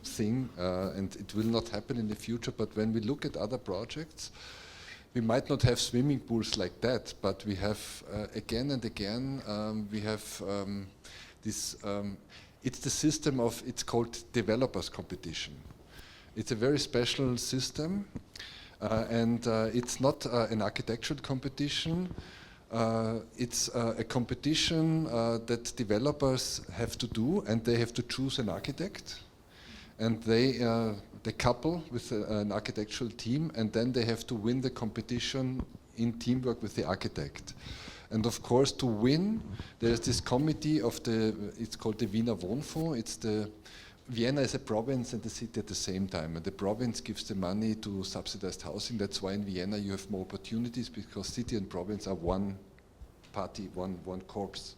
thing, and it will not happen in the future. But when we look at other projects, we might not have swimming pools like that, but we have again and again we have this. It's the system of, it's called developers competition. It's a very special system, and it's not an architectural competition. It's a competition that developers have to do, and they have to choose an architect, and they couple with an architectural team, and then they have to win the competition in teamwork with the architect. And of course, to win, there's this committee of it's called the Wiener Wohnfonds. It's Vienna is a province and the city at the same time, and the province gives the money to subsidized housing. That's why in Vienna you have more opportunities, because city and province are one party, one corps.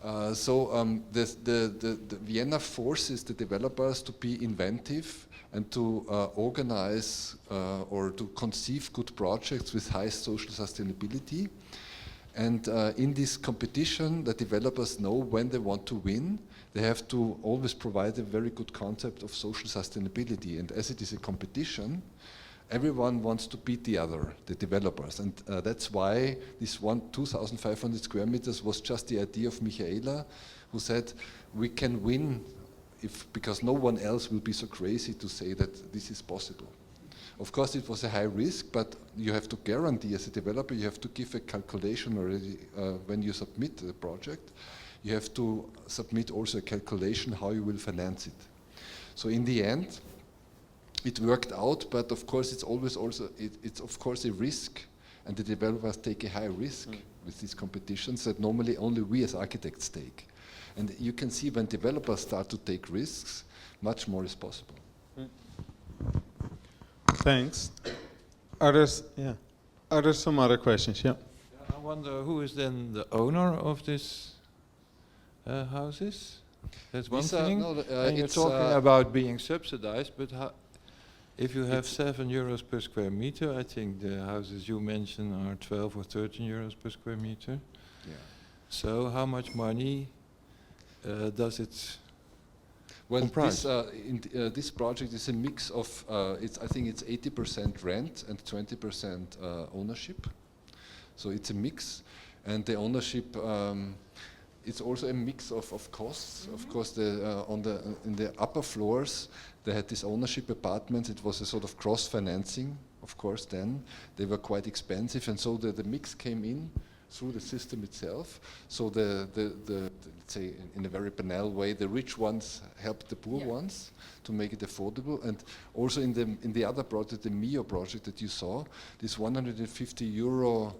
The Vienna forces the developers to be inventive and to organize or to conceive good projects with high social sustainability. And in this competition, the developers know when they want to win. They have to always provide a very good concept of social sustainability. And as it is a competition, everyone wants to beat the other, the developers. And that's why this 2,500 square meters was just the idea of Michaela, who said, we can win because no one else will be so crazy to say that this is possible. Of course, it was a high risk, but you have to guarantee as a developer, you have to give a calculation already when you submit the project. You have to submit also a calculation how you will finance it. So in the end, it worked out, but of course it's always also, it's of course a risk, and the developers take a high risk with these competitions that normally only we as architects take. And you can see when developers start to take risks, much more is possible. Thanks. Are there some other questions? Yeah. I wonder who is then the owner of these houses? That's one thing. And you're talking about being subsidized, but if you have €7 per square meter, I think the houses you mentioned are 12 or 13 euros per square meter. Yeah. So how much money does it Well, comprise? this project is a mix of, I think it's 80% rent and 20% ownership. So it's a mix, and the ownership, it's also a mix of costs. Mm-hmm. Of course, in the upper floors, they had this ownership apartments. It was a sort of cross-financing, of course, then. They were quite expensive, and so the mix came in through the system itself. So let's say in a very banal way, the rich ones helped the poor ones to make it affordable. And also in the other project, the MIO project that you saw, this €150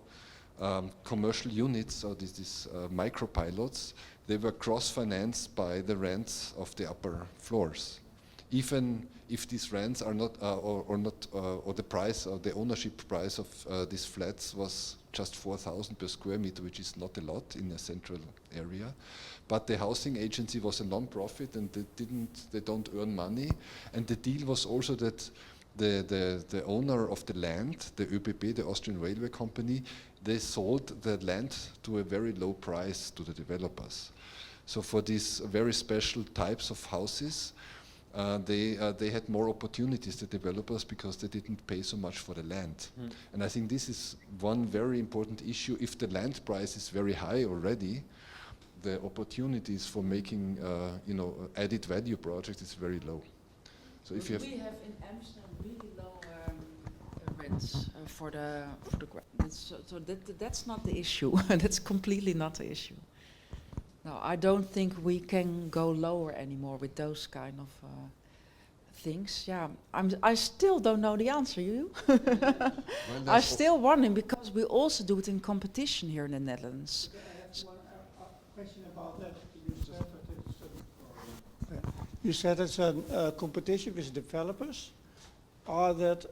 commercial units, or these micropilots, they were cross-financed by the rents of the upper floors. Even if these rents are not, or the price, or the ownership price of these flats was just 4,000 per square meter, which is not a lot in a central area. But the housing agency was a non-profit, and they don't earn money. And the deal was also that the owner of the land, the ÖBB, the Austrian Railway Company, they sold the land to a very low price to the developers. So for these very special types of houses, they had more opportunities, the developers, because they didn't pay so much for the land. And I think this is one very important issue. If the land price is very high already, the opportunities for making added value projects is very low. So if you have, we have in Amsterdam really low rents for the so that's not the issue. That's completely not the issue. No, I don't think we can go lower anymore with those kind of things. Yeah, I still don't know the answer. You? I'm still wondering, because we also do it in competition here in the Netherlands. I have one question about that. You said it's a competition with developers. Are that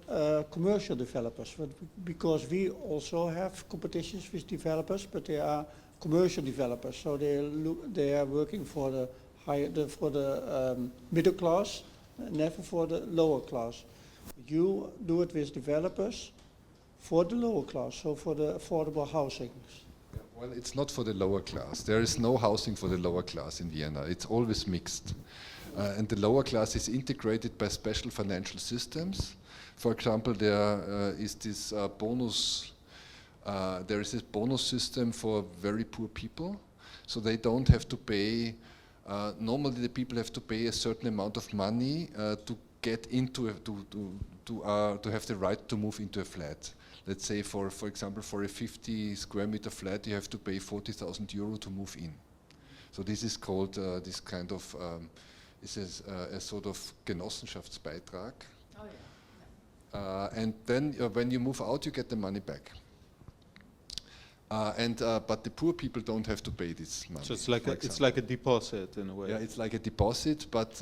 commercial developers? Because we also have competitions with developers, but they are commercial developers, so they are working for the for the middle class, never for the lower class. You do it with developers for the lower class, so for the affordable housing. Well, it's not for the lower class. There is no housing for the lower class in Vienna. It's always mixed. And the lower class is integrated by special financial systems. For example, there is this bonus system for very poor people. So they don't have to pay, normally the people have to pay a certain amount of money to get into, to have the right to move into a flat. Let's say, for example, for a 50 square meter flat, you have to pay 40,000 euro to move in. So this is called, this kind of, is a sort of Genossenschaftsbeitrag. Oh, yeah. And then when you move out, you get the money back. But the poor people don't have to pay this money. So it's like a deposit in a way. Yeah, it's like a deposit, but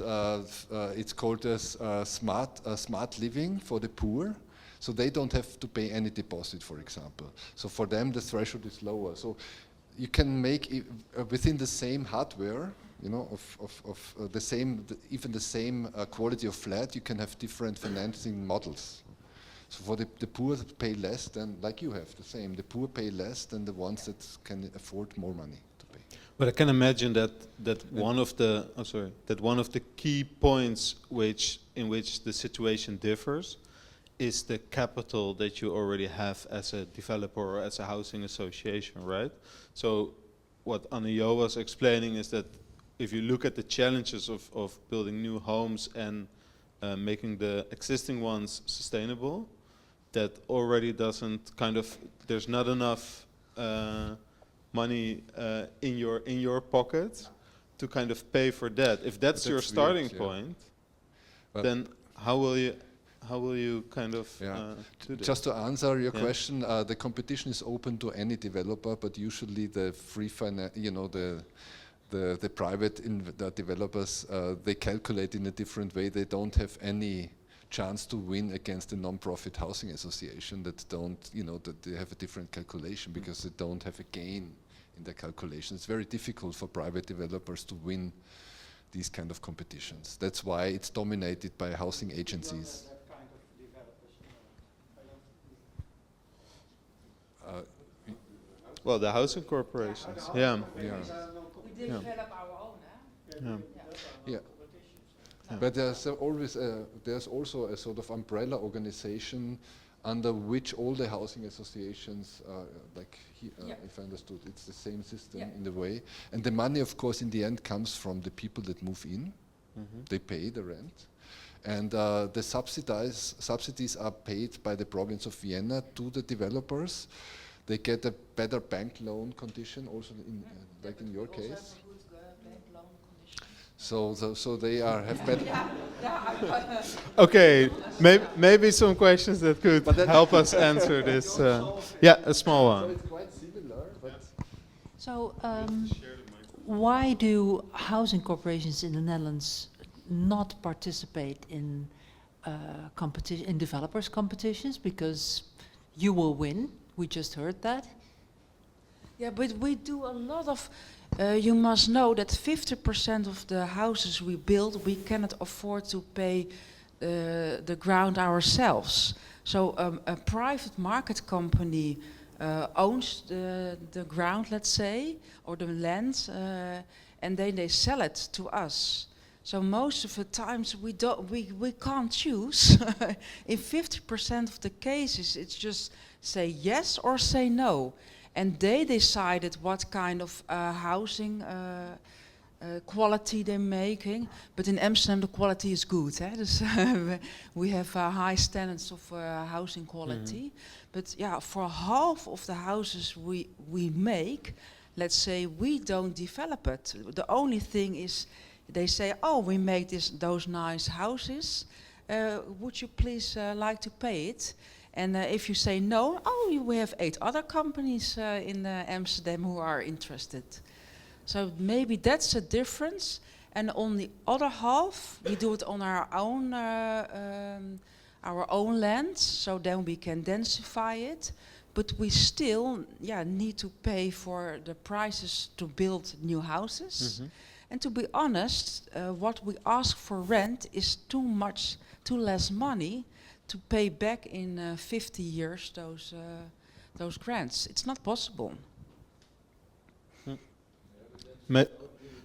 it's called as smart living for the poor. So they don't have to pay any deposit, for example. So for them, the threshold is lower. So you can make within the same hardware, you know, of the same, even the same quality of flat, you can have different financing models. So for the poor pay less than, like you have, the same. The poor pay less than the ones that can afford more money to pay. But I can imagine that one of the key points in which the situation differs is the capital that you already have as a developer or as a housing association, right? So what Anne-Jo was explaining is that if you look at the challenges of building new homes and making the existing ones sustainable, that already doesn't there's not enough money in your pocket to kind of pay for that. If that's your starting point, then how will you kind of do that? Just to answer your question, the competition is open to any developer, but usually the free the private developers, they calculate in a different way. They don't have any chance to win against a non-profit housing association that that they have a different calculation because they don't have a gain in their calculation. It's very difficult for private developers to win these kind of competitions. That's why it's dominated by housing agencies. Well, the housing corporations, yeah. We develop our own, Yeah. But there's also a sort of umbrella organization under which all the housing associations, if I understood, it's the same system in a way. And the money, of course, in the end comes from the people that move in. They pay the rent. And the subsidies are paid by the province of Vienna to the developers. They get a better bank loan condition, also like in your case. So they have better. Okay, maybe some questions that could help us answer this. A small one. So it's quite similar, but. So why do housing corporations in the Netherlands not participate in competition, in developers competitions? Because you will win. We just heard that. Yeah, but we do a lot of. You must know that 50% of the houses we build, we cannot afford to pay the ground ourselves. So a private market company owns the ground, let's say, or the land, and then they sell it to us. So most of the times we can't choose. In 50% of the cases, it's just say yes or say no. And they decided what kind of housing quality they're making. But in Amsterdam, the quality is good. Dus, we have high standards of housing quality. But yeah, for half of the houses we make, let's say we don't develop it. The only thing is, they say, oh, we make those nice houses. Would you please like to pay it? And if you say no, we have 8 other companies in Amsterdam who are interested. So maybe that's a difference. And on the other half, we do it on our own land, so then we can densify it. But we still need to pay for the prices to build new houses. And to be honest, what we ask for rent is too less money to pay back in 50 years those grants. It's not possible.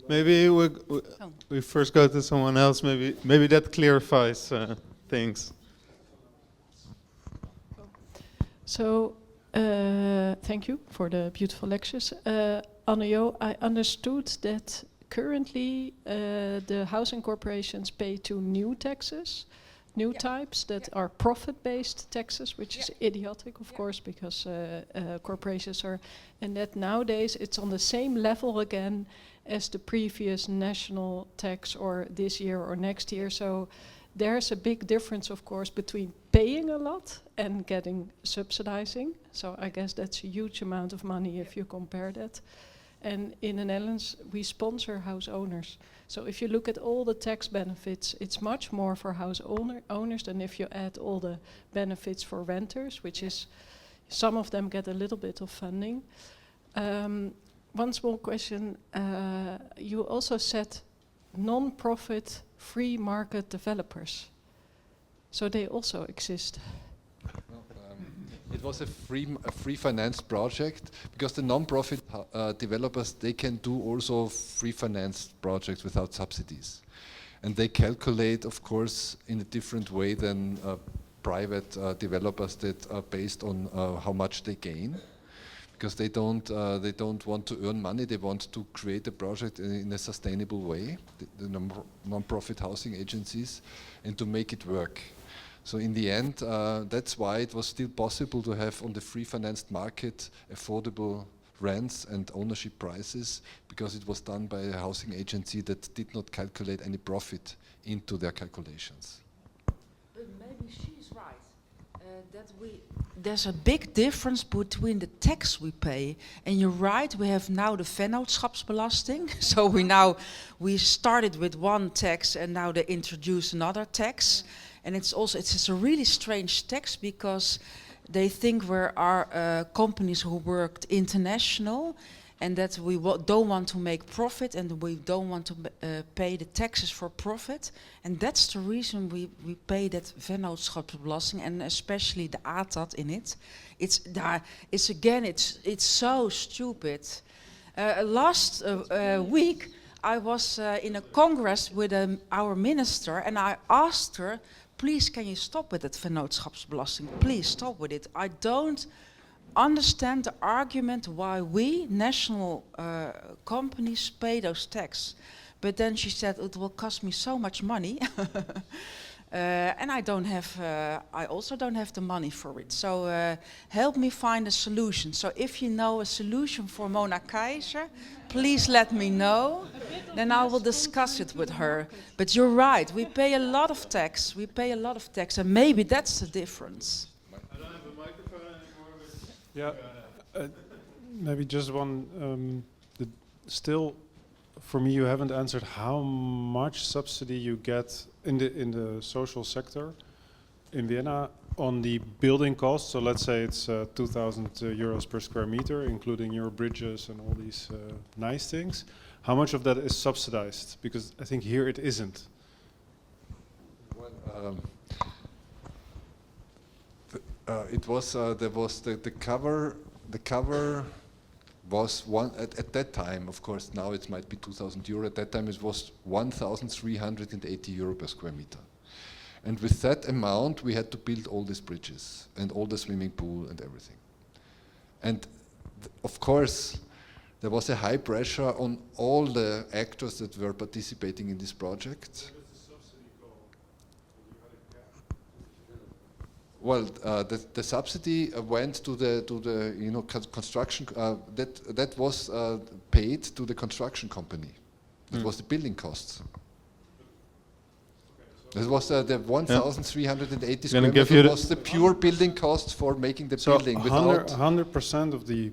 Maybe we first go to someone else. Maybe that clarifies things. So, thank you for the beautiful lectures. Anjo, I understood that currently the housing corporations pay two new taxes, new types that are profit-based taxes, which is idiotic, of course, because corporations are, and that nowadays it's on the same level again as the previous national tax or this year or next year. So there's a big difference, of course, between paying a lot and getting subsidizing. So I guess that's a huge amount of money if you compare that. And in the Netherlands, we sponsor house owners. So if you look at all the tax benefits, it's much more for house owners than if you add all the benefits for renters, which is, some of them get a little bit of funding. One small question, you also said non-profit free market developers. So they also exist. It was a free financed project because the non-profit developers, they can do also free financed projects without subsidies. And they calculate, of course, in a different way than private developers that are based on how much they gain. Because they don't want to earn money, they want to create a project in a sustainable way, the non-profit housing agencies, and to make it work. So in the end, that's why it was still possible to have on the free financed market affordable rents and ownership prices, because it was done by a housing agency that did not calculate any profit into their calculations. But maybe she's right. There's a big difference between the tax we pay, and you're right, we have now the vennootschapsbelasting. So we started with one tax and now they introduce another tax. And it's a really strange tax because they think we are companies who worked international, and that we don't want to make profit and we don't want to pay the taxes for profit. And that's the reason we pay that vennootschapsbelasting, and especially the ATAT in it. It's so stupid. Last week I was in a congress with our minister, and I asked her, please, can you stop with that vennootschapsbelasting? Please stop with it. I don't understand the argument why we, national companies, pay those taxes. But then she said, it will cost me so much money. And I also don't have the money for it. So help me find a solution. So if you know a solution for Mona Keizer, please let me know. Then I will discuss it with her. But you're right, we pay a lot of tax. And maybe that's the difference. I don't have a microphone anymore. Yeah, maybe just one. Still, for me, you haven't answered how much subsidy you get in the social sector in Vienna on the building costs. So let's say it's 2,000 euros per square meter, including your bridges and all these nice things. How much of that is subsidized? Because I think here it isn't. Well, it was there was the cover. The cover was one at that time. Of course, now it might be 2,000 euro. At that time, it was 1,380 euro per square meter. And with that amount, we had to build all these bridges and all the swimming pool and everything. And of course, there was a high pressure on all the actors that were participating in this project. Well, the subsidy went to the construction. That was paid to the construction company. That was the building costs. That was the 1,380 square meters was the pure building costs for making the building. Without 100% of the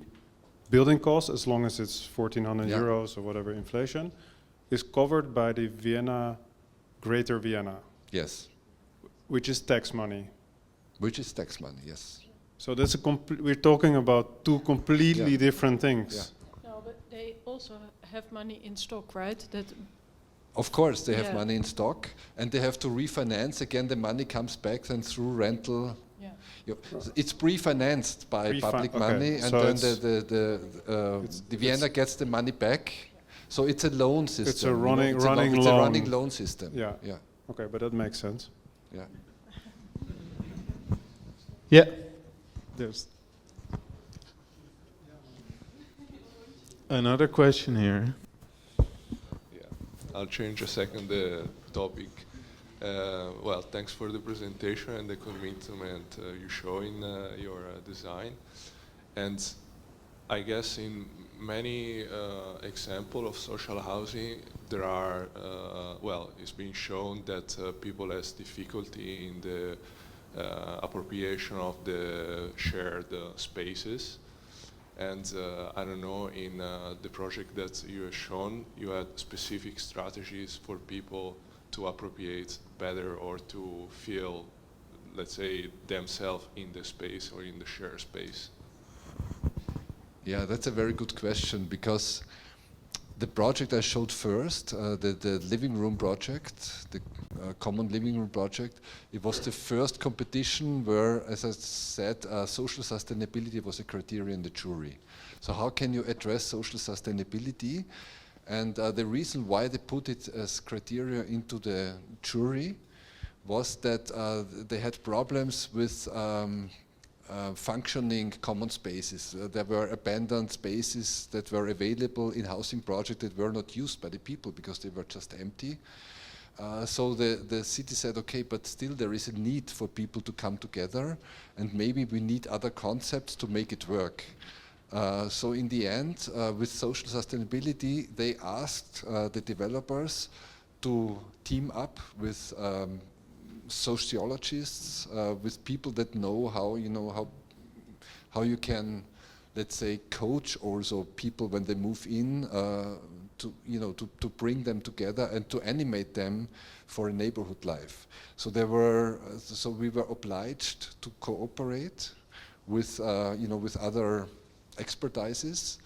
building cost, as long as it's 1,400 euros or whatever inflation, is covered by the Greater Vienna. Yes. Which is tax money. Which is tax money, yes. So that's we're talking about two completely different things. No, but they also have money in stock, right? That Of course, they have Yeah. money in stock, and they have to refinance. Again, the money comes back then through rental. yeah. It's pre-financed by public okay, money, and so then it's- the Vienna gets the money back. So it's a loan system. It's a you know, running- it's a running it's a loan. running loan system. Yeah. Yeah. Okay, but that makes sense. Yeah. Yeah. There's another question here. Yeah, I'll change a second the topic. Well, thanks for the presentation and the commitment you show in your design. And I guess in many examples of social housing, there are, well, it's been shown that people has difficulty in the appropriation of the shared spaces. And I don't know, in the project that you have shown, you had specific strategies for people to appropriate better or to feel, let's say, themselves in the space or in the shared space. Yeah, that's a very good question, because the project I showed first, the living room project, the common living room project, it was the first competition where, as I said, social sustainability was a criteria in the jury. So how can you address social sustainability? And the reason why they put it as criteria into the jury was that they had problems with functioning common spaces. There were abandoned spaces that were available in housing projects that were not used by the people because they were just empty. So the city said, okay, but still there is a need for people to come together, and maybe we need other concepts to make it work. So in the end, with social sustainability, they asked the developers to team up with sociologists, with people that know how you can, let's say, coach also people when they move in, to bring them together and to animate them for a neighborhood life. So we were obliged to cooperate with with other expertises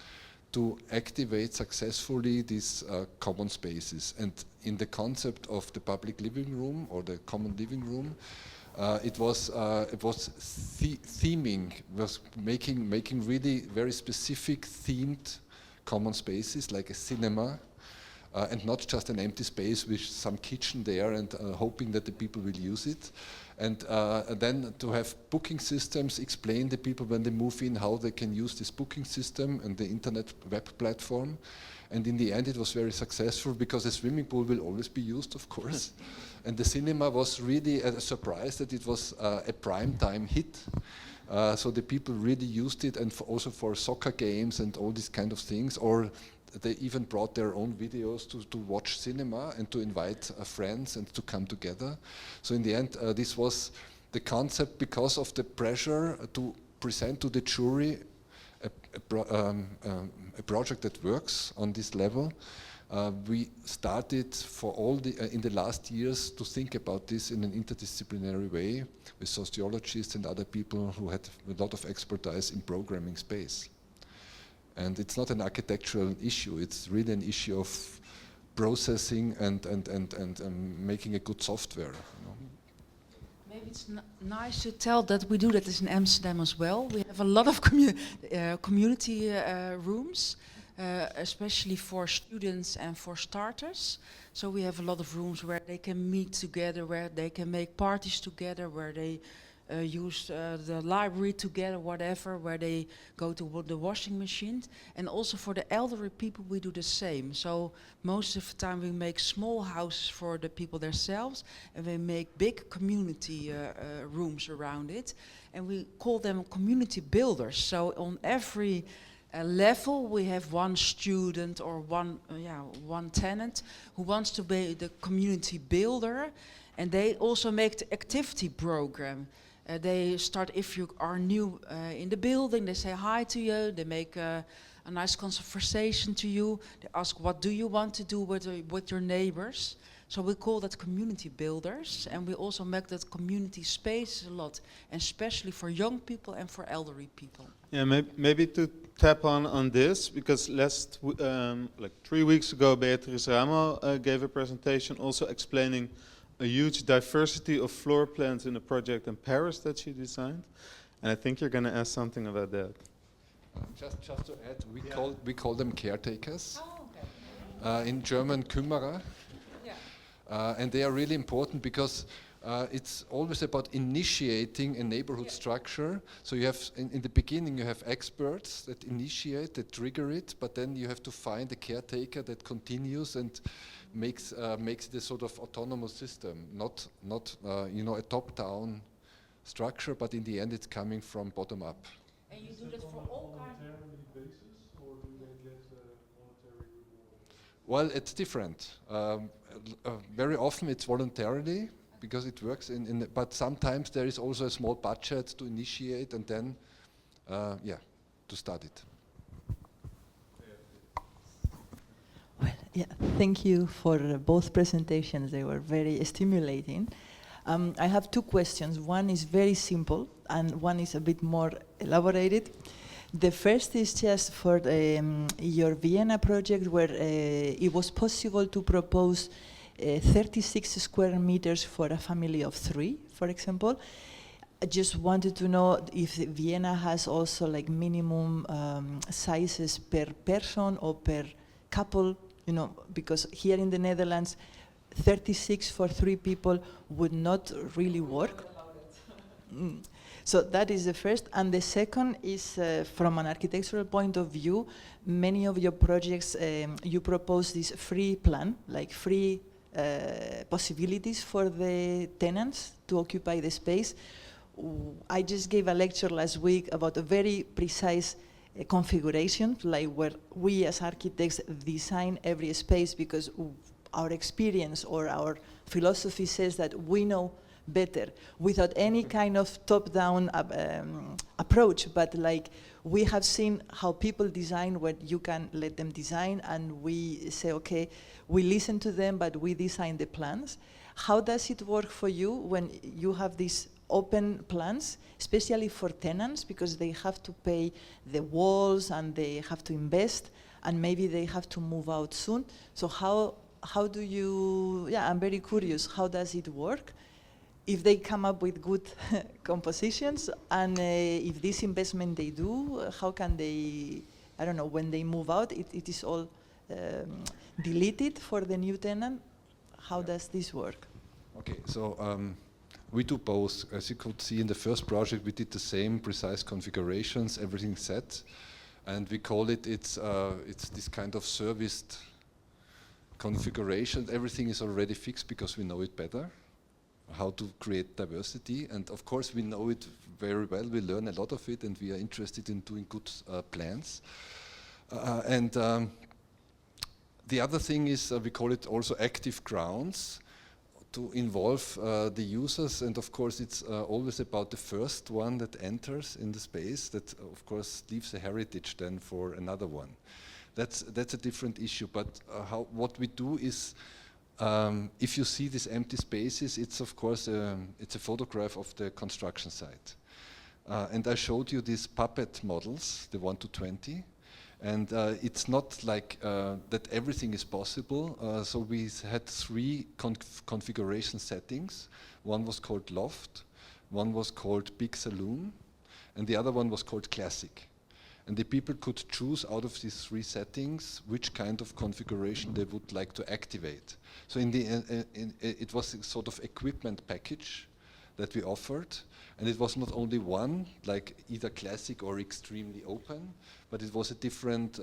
to activate successfully these common spaces. And in the concept of the public living room or the common living room, it was theming, was making really very specific themed common spaces, like a cinema, and not just an empty space with some kitchen there and hoping that the people will use it. And then to have booking systems, explain the people when they move in how they can use this booking system and the internet web platform. And in the end it was very successful because the swimming pool will always be used, of course. And the cinema was really a surprise that it was a prime time hit. So the people really used it, and also for soccer games and all these kind of things. Or they even brought their own videos to watch cinema and to invite friends and to come together. So in the end, this was the concept because of the pressure to present to the jury a project that works on this level. We started in the last years to think about this in an interdisciplinary way with sociologists and other people who had a lot of expertise in programming space. And it's not an architectural issue, it's really an issue of processing and making a good software. Maybe it's nice to tell that we do that in Amsterdam as well. We have a lot of community rooms, especially for students and for starters. So we have a lot of rooms where they can meet together, where they can make parties together, where they use the library together, whatever, where they go to the washing machine. And also for the elderly people we do the same. So most of the time we make small houses for the people themselves, and we make big community rooms around it, and we call them community builders. So on every level we have one student or one tenant who wants to be the community builder, and they also make the activity program. They start, if you are new in the building, they say hi to you, they make a nice conversation to you, they ask what do you want to do with your neighbors. So we call that community builders, and we also make that community space a lot, and especially for young people and for elderly people. Yeah, maybe to tap on this, because like 3 weeks ago, Beatrice Ramo gave a presentation also explaining a huge diversity of floor plans in a project in Paris that she designed. And I think you're going to ask something about that. Just to add, we call them caretakers. Oh, okay. In German, Kümmerer. Yeah. And they are really important because it's always about initiating a neighborhood structure. So you have, in the beginning, you have experts that initiate, that trigger it, but then you have to find a caretaker that continues and makes it a sort of autonomous system, not a top-down structure, but in the end it's coming from bottom up. And you do that for all kinds of basis, or do they get monetary reward? Well, it's different. Very often it's voluntarily because it works but sometimes there is also a small budget to initiate and then, to start it. Well, yeah, thank you for both presentations. They were very stimulating. I have two questions. One is very simple and one is a bit more elaborated. The first is just for your Vienna project where it was possible to propose 36 square meters for a family of 3, for example. I just wanted to know if Vienna has also like minimum sizes per person or per couple, because here in the Netherlands, 36 for 3 people would not really work. So that is the first. And the second is from an architectural point of view, many of your projects, you propose this free plan, like free possibilities for the tenants to occupy the space. I just gave a lecture last week about a very precise configuration, like where we as architects design every space because our experience or our philosophy says that we know better without any kind of top-down approach, but like we have seen how people design when you can let them design and we say, okay, we listen to them, but we design the plans. How does it work for you when you have these open plans, especially for tenants, because they have to pay the walls and they have to invest and maybe they have to move out soon. So how do you, I'm very curious, how does it work? If they come up with good compositions and if this investment they do, how can they, I don't know, when they move out, it is all deleted for the new tenant? How does this work? Okay, so we do both. As you could see in the first project, we did the same precise configurations, everything set, and we call it's this kind of serviced configuration. Everything is already fixed because we know it better, how to create diversity, and of course we know it very well. We learn a lot of it, and we are interested in doing good plans. The other thing is we call it also active grounds, to involve the users, and of course it's always about the first one that enters in the space that of course leaves a heritage then for another one. That's a different issue, but what we do is if you see these empty spaces, it's of course it's a photograph of the construction site. And I showed you these puppet models, the 1 to 20. And it's not like that everything is possible. So we had 3 configuration settings. One was called loft, one was called big saloon, and the other one was called classic. And the people could choose out of these 3 settings which kind of configuration they would like to activate. So in the it was a sort of equipment package that we offered. And it was not only one, like either classic or extremely open, but it was a different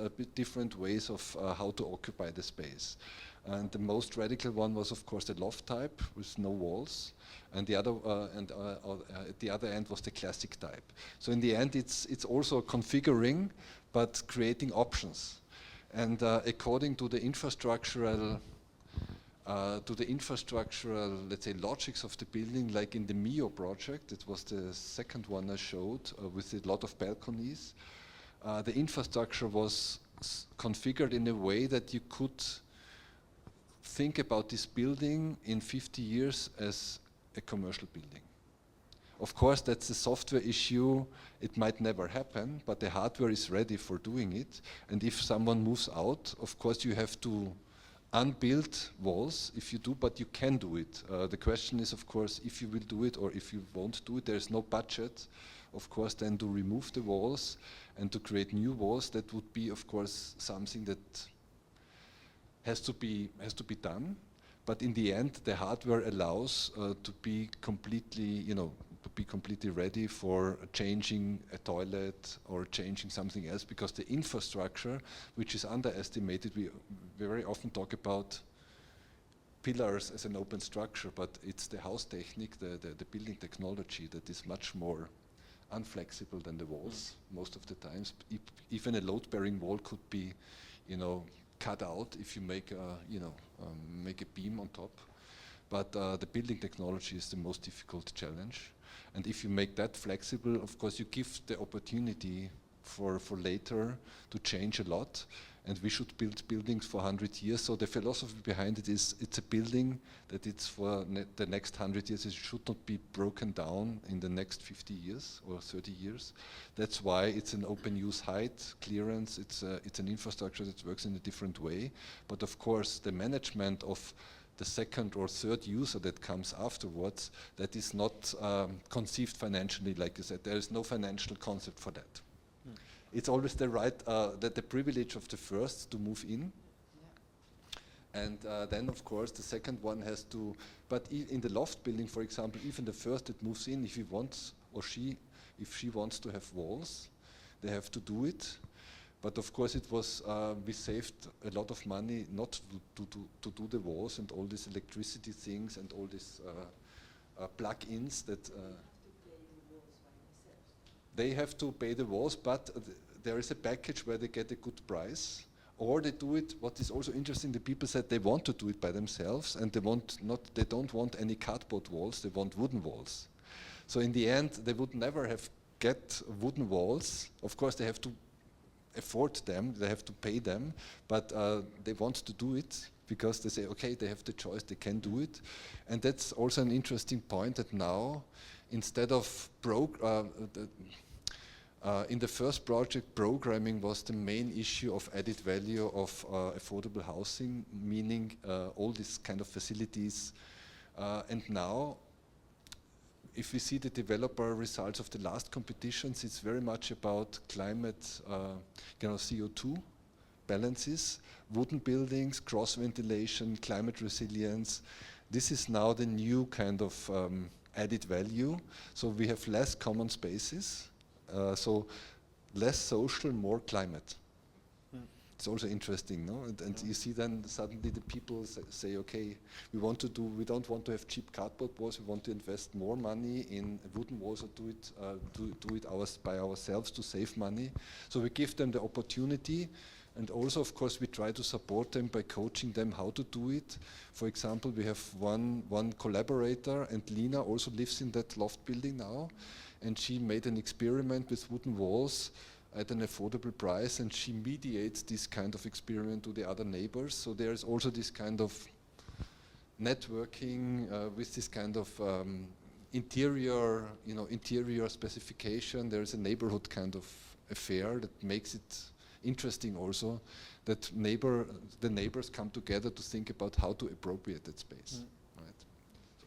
ways of how to occupy the space. And the most radical one was, of course, the loft type with no walls, and the other at the other end was the classic type. So in the end, it's also configuring, but creating options. And according to the infrastructural let's say, logics of the building, like in the Mio project, it was the second one I showed with a lot of balconies. The infrastructure was configured in a way that you could think about this building in 50 years as a commercial building. Of course, that's a software issue. It might never happen, but the hardware is ready for doing it. And if someone moves out, of course, you have to unbuild walls if you do, but you can do it. The question is, of course, if you will do it or if you won't do it. There is no budget, of course, then to remove the walls and to create new walls. That would be, of course, something that has to be done. But in the end, the hardware allows to be completely, to be completely ready for changing a toilet or changing something else, because the infrastructure, which is underestimated, we very often talk about pillars as an open structure, but it's the house technique, the building technology that is much more unflexible than the walls most of the times. Even a load-bearing wall could be, cut out if you make a beam on top. But the building technology is the most difficult challenge. And if you make that flexible, of course, you give the opportunity for later to change a lot. And we should build buildings for 100 years. So the philosophy behind it is, it's a building that it's for the next 100 years. It should not be broken down in the next 50 years or 30 years. That's why it's an open use height, clearance. It's an infrastructure that works in a different way. But of course, the management of the second or third user that comes afterwards, that is not conceived financially, like you said. There is no financial concept for that. It's always the right, the privilege of the first to move in. Yeah. And then, of course, the second one has to, but in the loft building, for example, even the first that moves in, if he wants or if she wants to have walls, they have to do it. But of course, it was we saved a lot of money not to do the walls and all these electricity things and all these plug-ins that they have to pay the walls, but there is a package where they get a good price, or they do it. What is also interesting, the people said they want to do it by themselves, and they don't want any cardboard walls. They want wooden walls. So in the end, they would never have get wooden walls. Of course, they have to afford them, they have to pay them, but they want to do it because they say, okay, they have the choice, they can do it. And that's also an interesting point, that now, instead of in the first project, programming was the main issue of added value of affordable housing, meaning all these kind of facilities. And now, if we see the developer results of the last competitions, it's very much about climate, CO2 balances, wooden buildings, cross ventilation, climate resilience. This is now the new kind of added value. So we have less common spaces, so less social, more climate. It's also interesting, no? And you see then suddenly the people say, okay, we don't want to have cheap cardboard walls. We want to invest more money in wooden walls, or do it by ourselves to save money. So we give them the opportunity, and also, of course, we try to support them by coaching them how to do it. For example, we have one collaborator, and Lina also lives in that loft building now, and she made an experiment with wooden walls at an affordable price, and she mediates this kind of experiment to the other neighbors. So there is also this kind of networking with this kind of interior specification. There is a neighborhood kind of affair that makes it interesting also, that the neighbors come together to think about how to appropriate that space. Right.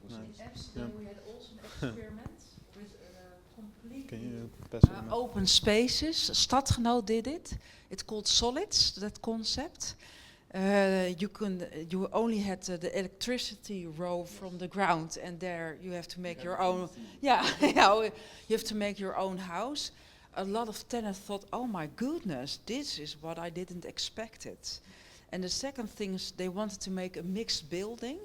So in Amsterdam, we had also an experiment with completely open spaces. Stadgenoot did it. It's called solids, that concept. You only had the electricity row from the ground, and there you have to make your own. Yeah, you have to make your own house. A lot of tenants thought, oh my goodness, this is what I didn't expect it. And the second thing is they wanted to make a mixed building,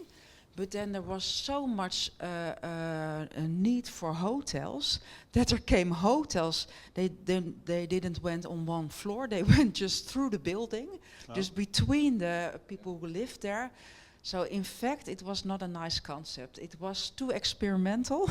but then there was so much a need for hotels that there came hotels. They didn't went on one floor, they went just through the building, just between the people who lived there. So in fact, it was not a nice concept. It was too experimental.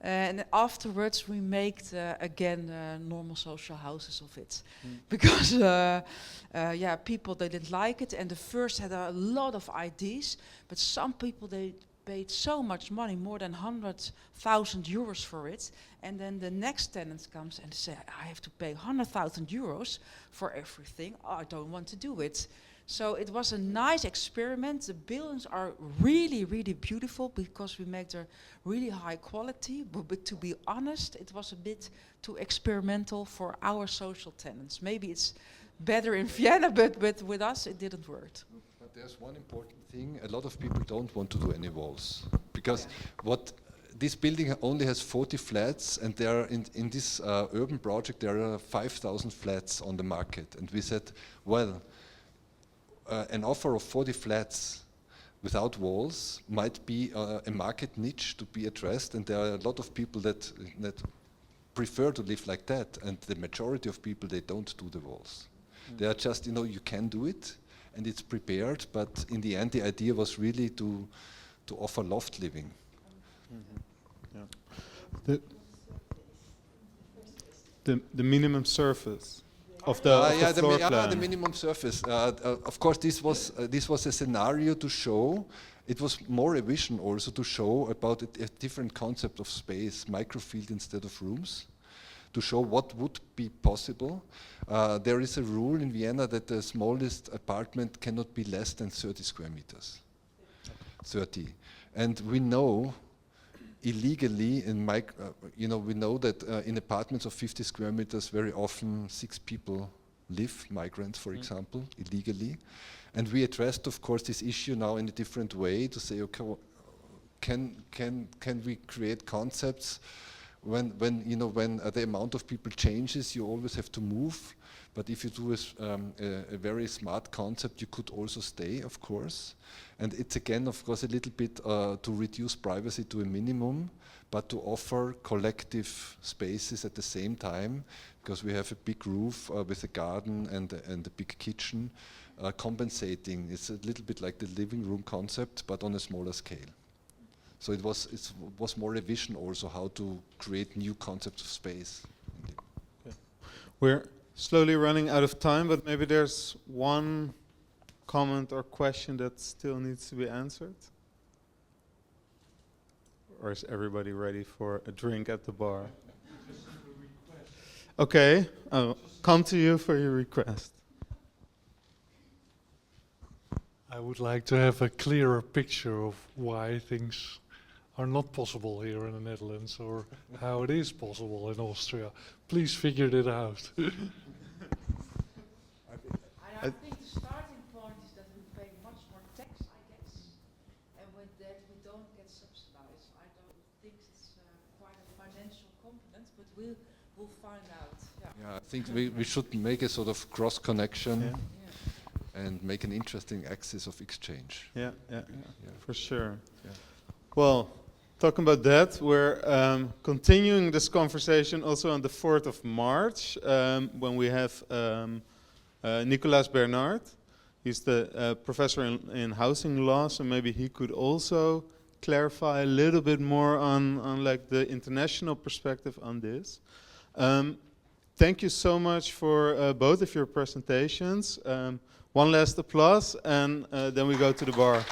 And afterwards we made again normal social houses of it. Because yeah, people they didn't like it, and the first had a lot of ideas, but some people they paid so much money, more than 100,000 euros for it, and then the next tenant comes and say, I have to pay 100,000 euros for everything. Oh, I don't want to do it. So it was a nice experiment. The buildings are really, really beautiful because we make them really high quality, but to be honest, it was a bit too experimental for our social tenants. Maybe it's better in Vienna, but with us it didn't work. But there's one important thing, a lot of people don't want to do any walls, because this building only has 40 flats, and there in this urban project there are 5,000 flats on the market, and we said, well, an offer of 40 flats without walls might be a market niche to be addressed, and there are a lot of people that prefer to live like that, and the majority of people, they don't do the walls. They are just, you can do it, and it's prepared, but in the end the idea was really to offer loft living. Yeah. The minimum surface of the floor plan. The minimum surface. Of course, this was a scenario to show. It was more a vision also to show about a different concept of space, microfield instead of rooms, to show what would be possible. There is a rule in Vienna that the smallest apartment cannot be less than 30 square meters. 30. And we know illegally we know that in apartments of 50 square meters very often 6 people live, migrants for example, illegally. And we addressed of course this issue now in a different way to say, okay, can we create concepts when the amount of people changes, you always have to move. But if you do a very smart concept, you could also stay, of course. And it's again, of course, a little bit to reduce privacy to a minimum, but to offer collective spaces at the same time, because we have a big roof with a garden and a big kitchen, compensating. It's a little bit like the living room concept, but on a smaller scale. So it was more a vision also how to create new concepts of space. Okay. We're slowly running out of time, but maybe there's one comment or question that still needs to be answered. Or is everybody ready for a drink at the bar? Okay, I'll come to you for your request. I would like to have a clearer picture of why things are not possible here in the Netherlands, or how it is possible in Austria. Please figure it out. I think the starting point is that we pay much more tax, I guess, and with that we don't get subsidized. I don't think it's quite a financial component, but we'll find out. Yeah, I think we should make a sort of cross connection and make an interesting axis of exchange. Yeah, for sure. Yeah. Well, talking about that, we're continuing this conversation also on the 4th of March when we have Nicolas Bernard. He's the professor in housing law, so maybe he could also clarify a little bit more on like the international perspective on this. Thank you so much for both of your presentations. One last applause, and then we go to the bar.